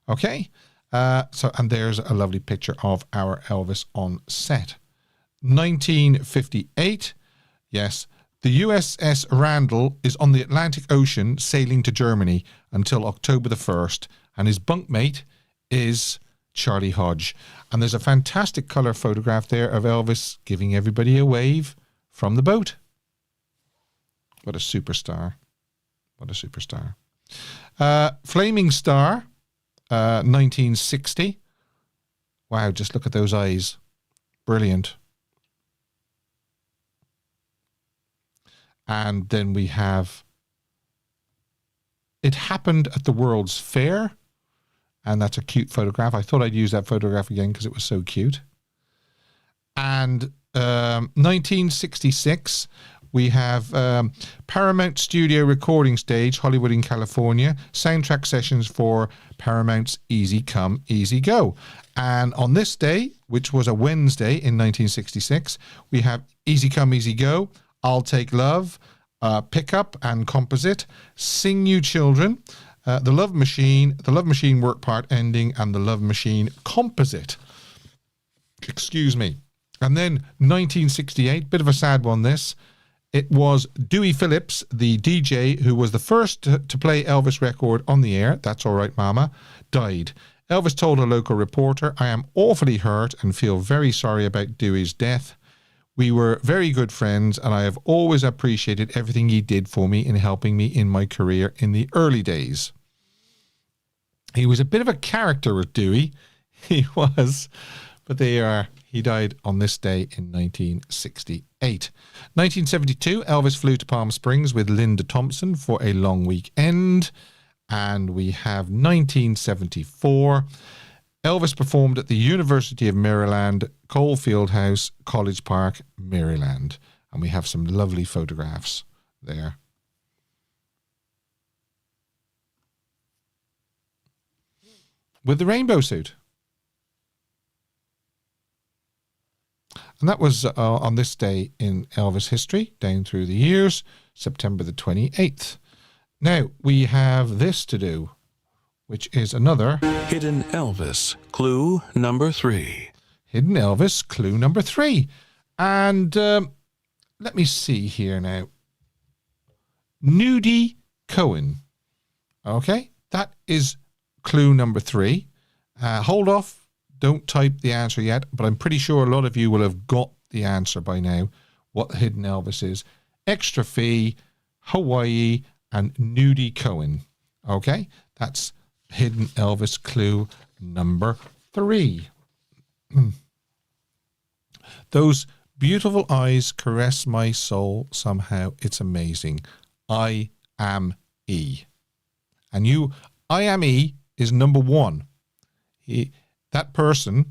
S3: Okay, and there's a lovely picture of our Elvis on set. 1958, yes, the USS Randall is on the Atlantic Ocean sailing to Germany until October the 1st, and his bunkmate is Charlie Hodge. And there's a fantastic colour photograph there of Elvis giving everybody a wave from the boat. What a superstar. What a superstar. Flaming Star, 1960. Wow, just look at those eyes. Brilliant. And then we have It Happened at the World's Fair. And that's a cute photograph. I thought I'd use that photograph again because it was so cute. And 1966, we have Paramount Studio Recording Stage, Hollywood in California, soundtrack sessions for Paramount's Easy Come, Easy Go. And on this day, which was a Wednesday in 1966, we have Easy Come, Easy Go, I'll Take Love, Pickup and Composite, Sing You Children, The Love Machine Work Part Ending, and The Love Machine Composite. Excuse me. And then 1968, bit of a sad one this. It was Dewey Phillips, the DJ, who was the first to play Elvis record on the air, That's All Right Mama, died. Elvis told a local reporter, I am awfully hurt and feel very sorry about Dewey's death. We were very good friends and I have always appreciated everything he did for me in helping me in my career in the early days. He was a bit of a character with Dewey. He was, but he died on this day in 1968. 1972, Elvis flew to Palm Springs with Linda Thompson for a long weekend. And we have 1974. Elvis performed at the University of Maryland, Cole Fieldhouse, College Park, Maryland. And we have some lovely photographs there. With the rainbow suit. And that was on this day in Elvis history, down through the years, September the 28th. Now, we have this to do, which is another...
S4: Hidden Elvis, clue number 3.
S3: Hidden Elvis, clue number 3. And let me see here now. Nudie Cohen. Okay, that is clue number 3. Hold off. Don't type the answer yet, but I'm pretty sure a lot of you will have got the answer by now, what Hidden Elvis is. Extra Fee, Hawaii, and Nudie Cohen. Okay, that's hidden Elvis clue number 3. Those beautiful eyes caress my soul somehow. It's amazing. I am E. And I am E is number 1. That person,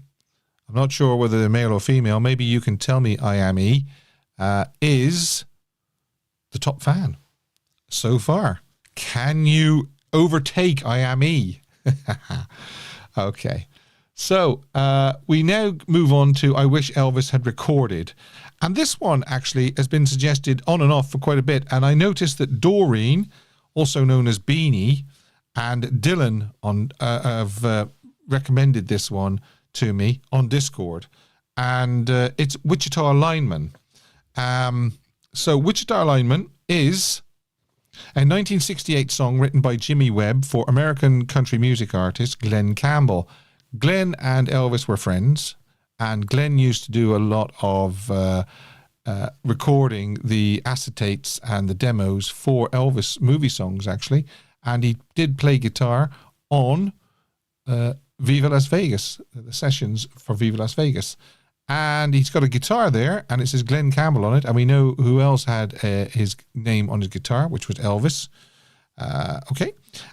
S3: I'm not sure whether they're male or female, maybe you can tell me I am E, is the top fan so far. Can you overtake I am E? Okay. So we now move on to I Wish Elvis Had Recorded. And this one actually has been suggested on and off for quite a bit. And I noticed that Doreen, also known as Beanie, and Dylan have recommended this one to me on Discord. And it's Wichita Lineman. So Wichita Lineman is a 1968 song written by Jimmy Webb for American country music artist Glenn Campbell. Glenn and Elvis were friends, and Glenn used to do a lot of recording the acetates and the demos for Elvis movie songs, actually. And he did play guitar on Viva Las Vegas, the sessions for Viva Las Vegas. And he's got a guitar there, and it says Glenn Campbell on it. And we know who else had his name on his guitar, which was Elvis. Okay.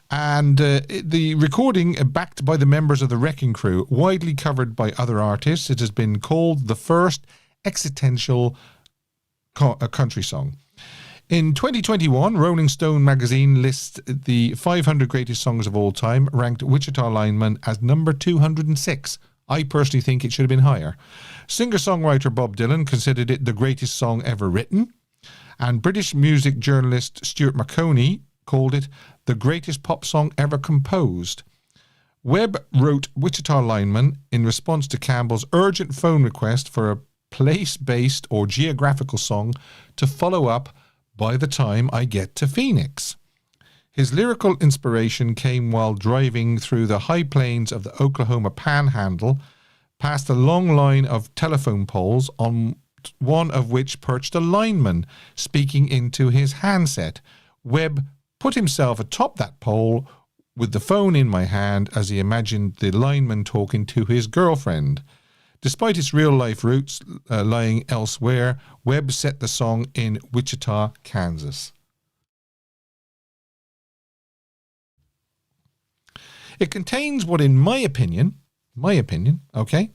S3: And the recording, backed by the members of the Wrecking Crew, widely covered by other artists, it has been called the first existential country song. In 2021, Rolling Stone magazine lists the 500 greatest songs of all time, ranked Wichita Lineman as number 206. I personally think it should have been higher. Singer-songwriter Bob Dylan considered it the greatest song ever written, and British music journalist Stuart Maconie called it the greatest pop song ever composed. Webb wrote Wichita Lineman in response to Campbell's urgent phone request for a place-based or geographical song to follow up By the Time I Get to Phoenix. His lyrical inspiration came while driving through the high plains of the Oklahoma Panhandle, past a long line of telephone poles, on one of which perched a lineman speaking into his handset. Webb put himself atop that pole with the phone in my hand as he imagined the lineman talking to his girlfriend. Despite its real-life roots lying elsewhere, Webb set the song in Wichita, Kansas. It contains what, in my opinion, okay,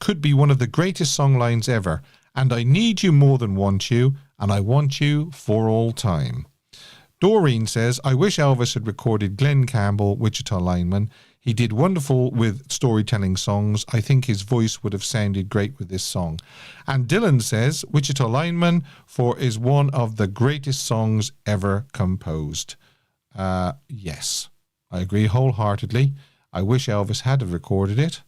S3: could be one of the greatest song lines ever. And I need you more than want you, and I want you for all time. Doreen says, I wish Elvis had recorded Glenn Campbell, Wichita Lineman. He did wonderful with storytelling songs. I think his voice would have sounded great with this song. And Dylan says, Wichita Lineman is one of the greatest songs ever composed. Yes, I agree wholeheartedly. I wish Elvis had have recorded it.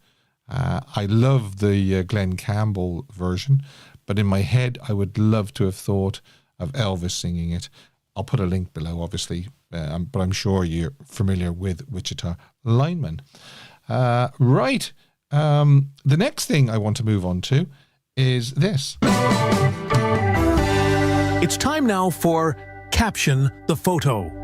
S3: I love the Glenn Campbell version, but in my head, I would love to have thought of Elvis singing it. I'll put a link below, obviously, but I'm sure you're familiar with Wichita Lineman. Right. The next thing I want to move on to is this.
S7: It's time now for Caption the Photo.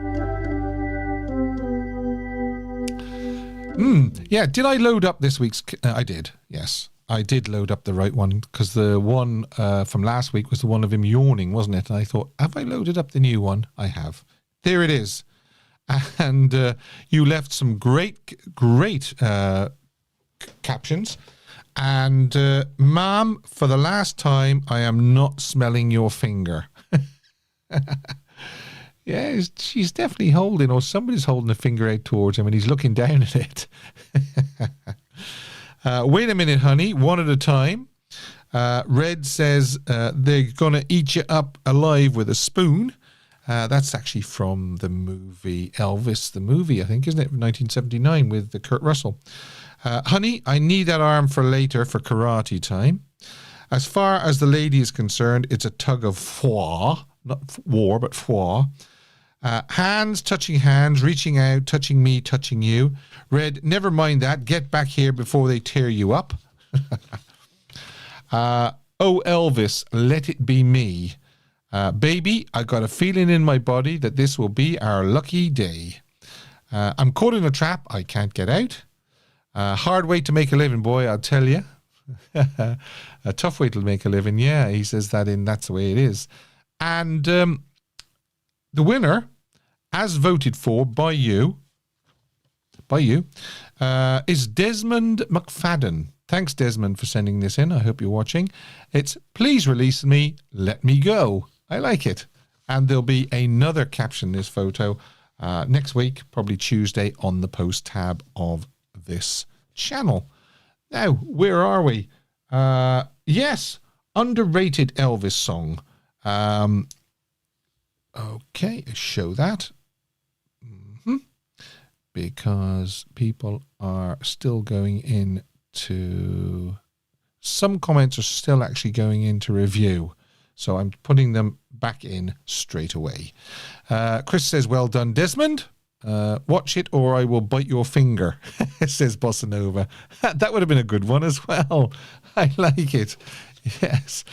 S3: Yeah, did I load up this week's... I did, yes. I did load up the right one, because the one from last week was the one of him yawning, wasn't it? And I thought, have I loaded up the new one? I have. There it is. And you left some great captions. And, ma'am, for the last time, I am not smelling your finger. Yeah, she's definitely holding, or somebody's holding a finger out towards him and he's looking down at it. Wait a minute, honey, one at a time. Red says they're going to eat you up alive with a spoon. That's actually from the movie Elvis, the movie, I think, isn't it? 1979 with Kurt Russell. Honey, I need that arm for later for karate time. As far as the lady is concerned, it's a tug of war, not war, but foie. Hands touching hands, reaching out, touching me, touching you. Red, never mind that. Get back here before they tear you up. Oh, Elvis, let it be me. Baby, I got a feeling in my body that this will be our lucky day. I'm caught in a trap I can't get out. Hard way to make a living, boy, I'll tell you. A tough way to make a living. Yeah, he says that's the way it is. And the winner, as voted for by you, is Desmond McFadden. Thanks, Desmond, for sending this in. I hope you're watching. It's "Please release me, let me go." I like it. And there'll be another caption this photo next week, probably Tuesday, on the post tab of this channel. Now, where are we? Yes, underrated Elvis song. Okay, show that. Because people are still going into... Some comments are still actually going into review. So I'm putting them back in straight away. Chris says, "Well done, Desmond. Watch it or I will bite your finger," says Bossa Nova. That would have been a good one as well. I like it. Yes.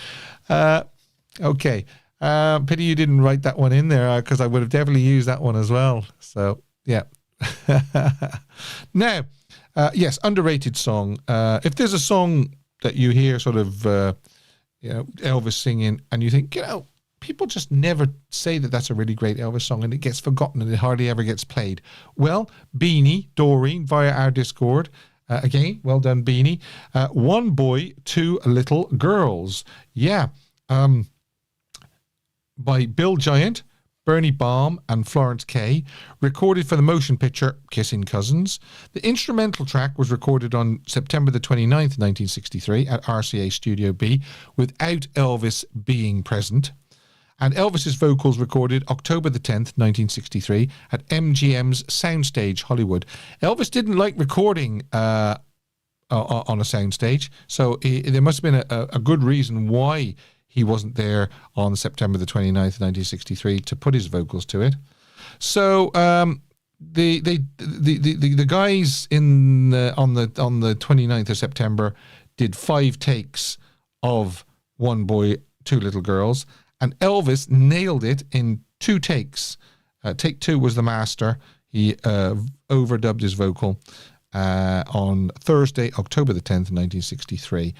S3: Okay. Pity you didn't write that one in there because I would have definitely used that one as well. So, yeah. Now, yes, underrated song. If there's a song that you hear sort of, Elvis singing and you think, people just never say that that's a really great Elvis song and it gets forgotten and it hardly ever gets played. Well, Beanie, Doreen, via our Discord. Again, well done, Beanie. One Boy, Two Little Girls. Yeah. By Bill Giant, Bernie Baum and Florence Kay, recorded for the motion picture Kissing Cousins. The instrumental track was recorded on September the 29th, 1963 at RCA Studio B without Elvis being present. And Elvis's vocals recorded October the 10th, 1963 at MGM's Soundstage, Hollywood. Elvis didn't like recording on a soundstage, so there must have been a good reason why he wasn't there on September the 29th, 1963 to put his vocals to it. So the guys on the 29th of September did 5 takes of One Boy, Two Little Girls, and Elvis nailed it in 2 takes. Take 2 was the master. He overdubbed his vocal on Thursday, October the 10th, 1963.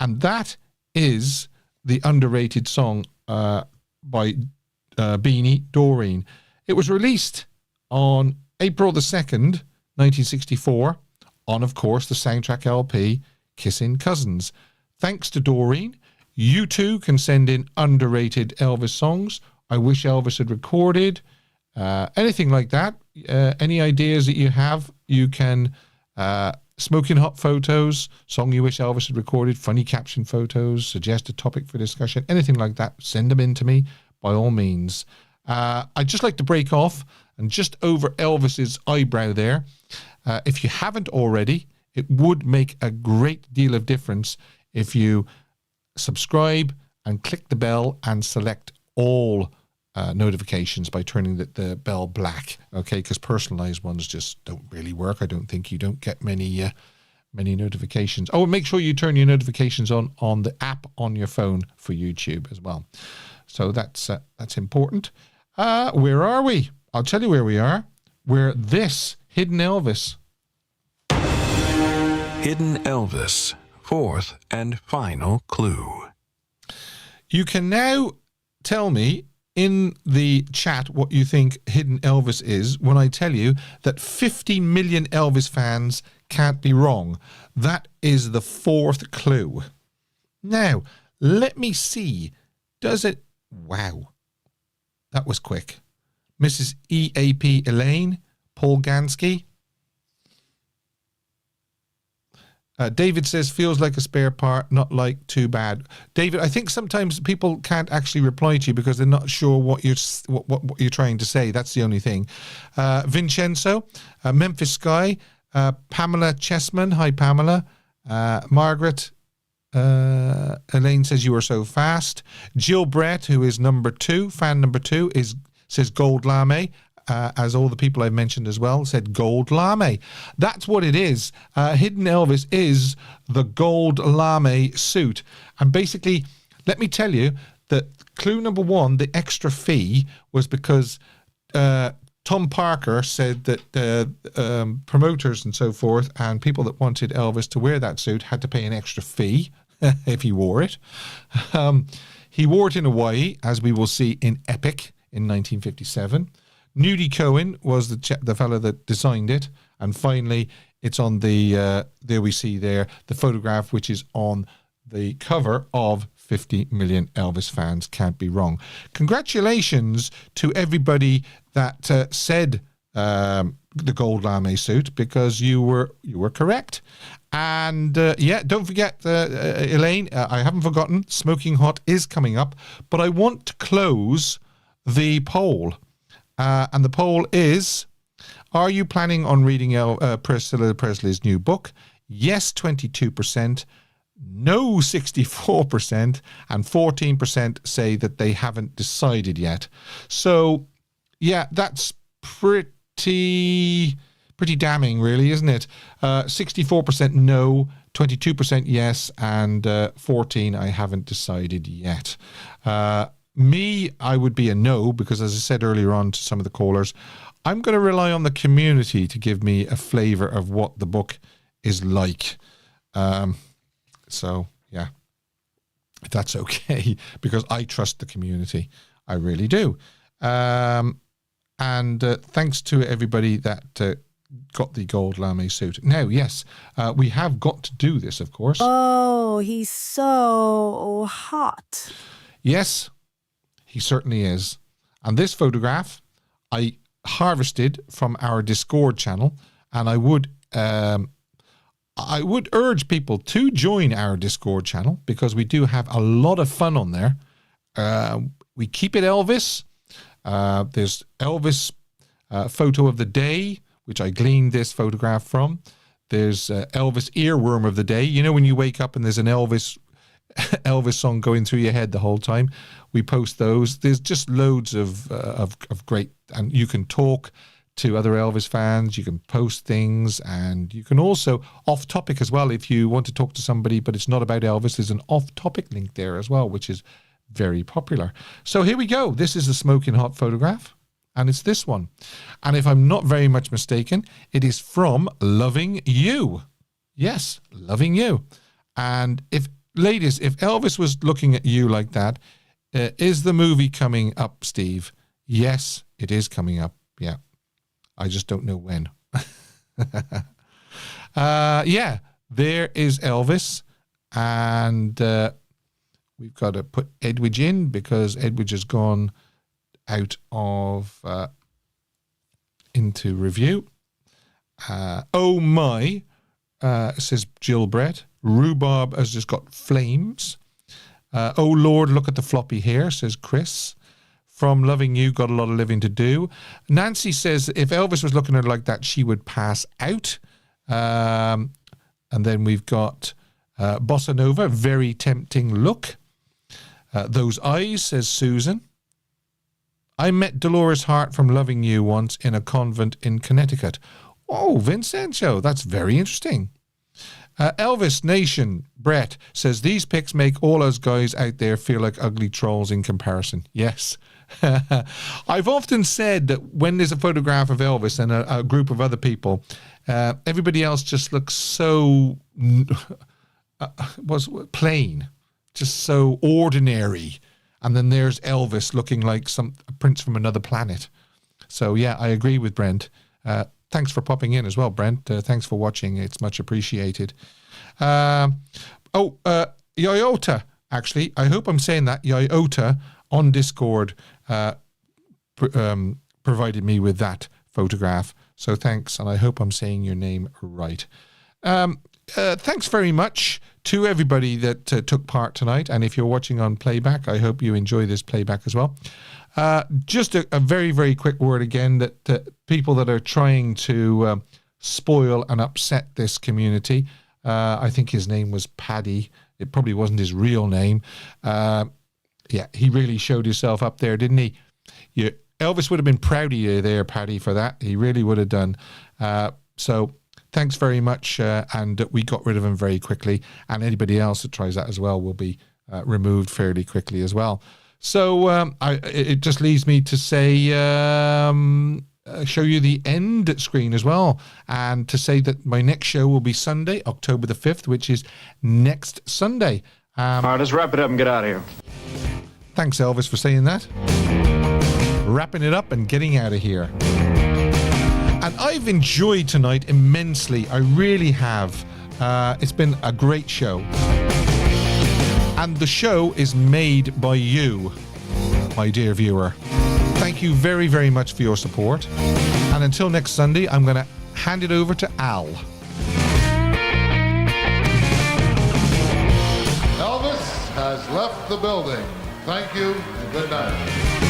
S3: And that is the underrated song by Beanie, Doreen. It was released on April the 2nd, 1964, on, of course, the soundtrack LP, Kissing Cousins. Thanks to Doreen, you too can send in underrated Elvis songs. I wish Elvis had recorded. Anything like that. Any ideas that you have, you can... Smoking hot photos, song you wish Elvis had recorded, funny caption photos, suggest a topic for discussion, anything like that, send them in to me by all means. I'd just like to break off and just over Elvis's eyebrow there. If you haven't already, it would make a great deal of difference if you subscribe and click the bell and select all notifications by turning the bell black, okay? Because personalized ones just don't really work. I don't think you don't get many notifications. Oh, and make sure you turn your notifications on the app on your phone for YouTube as well. So that's important. Where are we? I'll tell you where we are. We're this Hidden Elvis.
S4: Hidden Elvis, 4th and final clue.
S3: You can now tell me in the chat what you think Hidden Elvis is when I tell you that 50 million Elvis fans can't be wrong. That is the 4th clue. Now, let me see. Does it... Wow. That was quick. Mrs. EAP Elaine, Paul Gansky. David says, feels like a spare part, not like too bad. David, I think sometimes people can't actually reply to you because they're not sure what you're trying to say. That's the only thing. Vincenzo, Memphis Sky, Pamela Chessman. Hi, Pamela. Margaret, Elaine says, you are so fast. Jill Brett, who is number 2, fan number 2, says Gold Lame. As all the people I've mentioned as well said, gold lame. That's what it is. Hidden Elvis is the gold lame suit. And basically, let me tell you that clue number 1, the extra fee, was because Tom Parker said that promoters and so forth and people that wanted Elvis to wear that suit had to pay an extra fee if he wore it. He wore it in Hawaii, as we will see in Epic in 1957. Nudie Cohen was the fellow that designed it. And finally, it's on the, there we see there, the photograph, which is on the cover of 50 Million Elvis Fans Can't Be Wrong. Congratulations to everybody that said the gold lame suit, because you were correct. And don't forget, Elaine, I haven't forgotten, Smoking Hot is coming up, but I want to close the poll. And the poll is, are you planning on reading Priscilla Presley's new book? Yes, 22%, no, 64%, and 14% say that they haven't decided yet. So, yeah, that's pretty damning, really, isn't it? 64% no, 22% yes, and 14% I haven't decided yet. Me, I would be a no, because as I said earlier on to some of the callers, I'm going to rely on the community to give me a flavour of what the book is like. So, yeah, if that's okay, because I trust the community. I really do. And thanks to everybody that got the gold lame suit. Now, yes, we have got to do this, of course.
S2: Oh, he's so hot.
S3: Yes, he certainly is. And this photograph I harvested from our Discord channel, and I would urge people to join our Discord channel, because we do have a lot of fun on there. We keep it Elvis. There's Elvis photo of the day, which I gleaned this photograph from. There's Elvis earworm of the day. You know, when you wake up and there's an Elvis song going through your head the whole time. We post those. There's just loads of great, and you can talk to other Elvis fans. You can post things, and you can also off topic as well. If you want to talk to somebody, but it's not about Elvis, there's an off topic link there as well, which is very popular. So here we go. This is a smoking hot photograph, and it's this one. And if I'm not very much mistaken, it is from Loving You. Yes, Loving You. And if, ladies, if Elvis was looking at you like that, is the movie coming up, Steve? Yes, it is coming up. Yeah. I just don't know when. Yeah, there is Elvis. And we've got to put Edwidge in, because Edwidge has gone out of into review. Oh my, says Jill Brett. Rhubarb has just got flames. Oh Lord, look at the floppy hair, says Chris. From Loving You, got a lot of living to do. Nancy says if Elvis was looking at her like that, she would pass out. And then we've got Bossa Nova, very tempting look. Those eyes, says Susan. I met Dolores Hart from Loving You once in a convent in Connecticut. Oh, Vincenzo, that's very interesting. Elvis Nation, Brett, says these pics make all us guys out there feel like ugly trolls in comparison. Yes. I've often said that when there's a photograph of Elvis and a group of other people, everybody else just looks so plain, just so ordinary. And then there's Elvis looking like a prince from another planet. So, yeah, I agree with Brent. Thanks for popping in as well, Brent. Thanks for watching. It's much appreciated. Iota, actually. I hope I'm saying that. Iota on Discord provided me with that photograph. So thanks, and I hope I'm saying your name right. Thanks very much to everybody that took part tonight. And if you're watching on playback, I hope you enjoy this playback as well. Just a very, very quick word again that people that are trying to spoil and upset this community, I think his name was Paddy. It probably wasn't his real name. Yeah, he really showed himself up there, didn't he? Elvis would have been proud of you there, Paddy, for that. He really would have done. So thanks very much. And we got rid of him very quickly. And anybody else that tries that as well will be removed fairly quickly as well. So it just leaves me to say show you the end screen as well, and to say that my next show will be Sunday, October the 5th, which is next Sunday.
S1: All right, let's wrap it up and get out of here.
S3: Thanks, Elvis, for saying that. Wrapping it up and getting out of here. And I've enjoyed tonight immensely. I really have. It's been a great show. And the show is made by you, my dear viewer. Thank you very, very much for your support. And until next Sunday, I'm going to hand it over to Al.
S11: Elvis has left the building. Thank you and good night.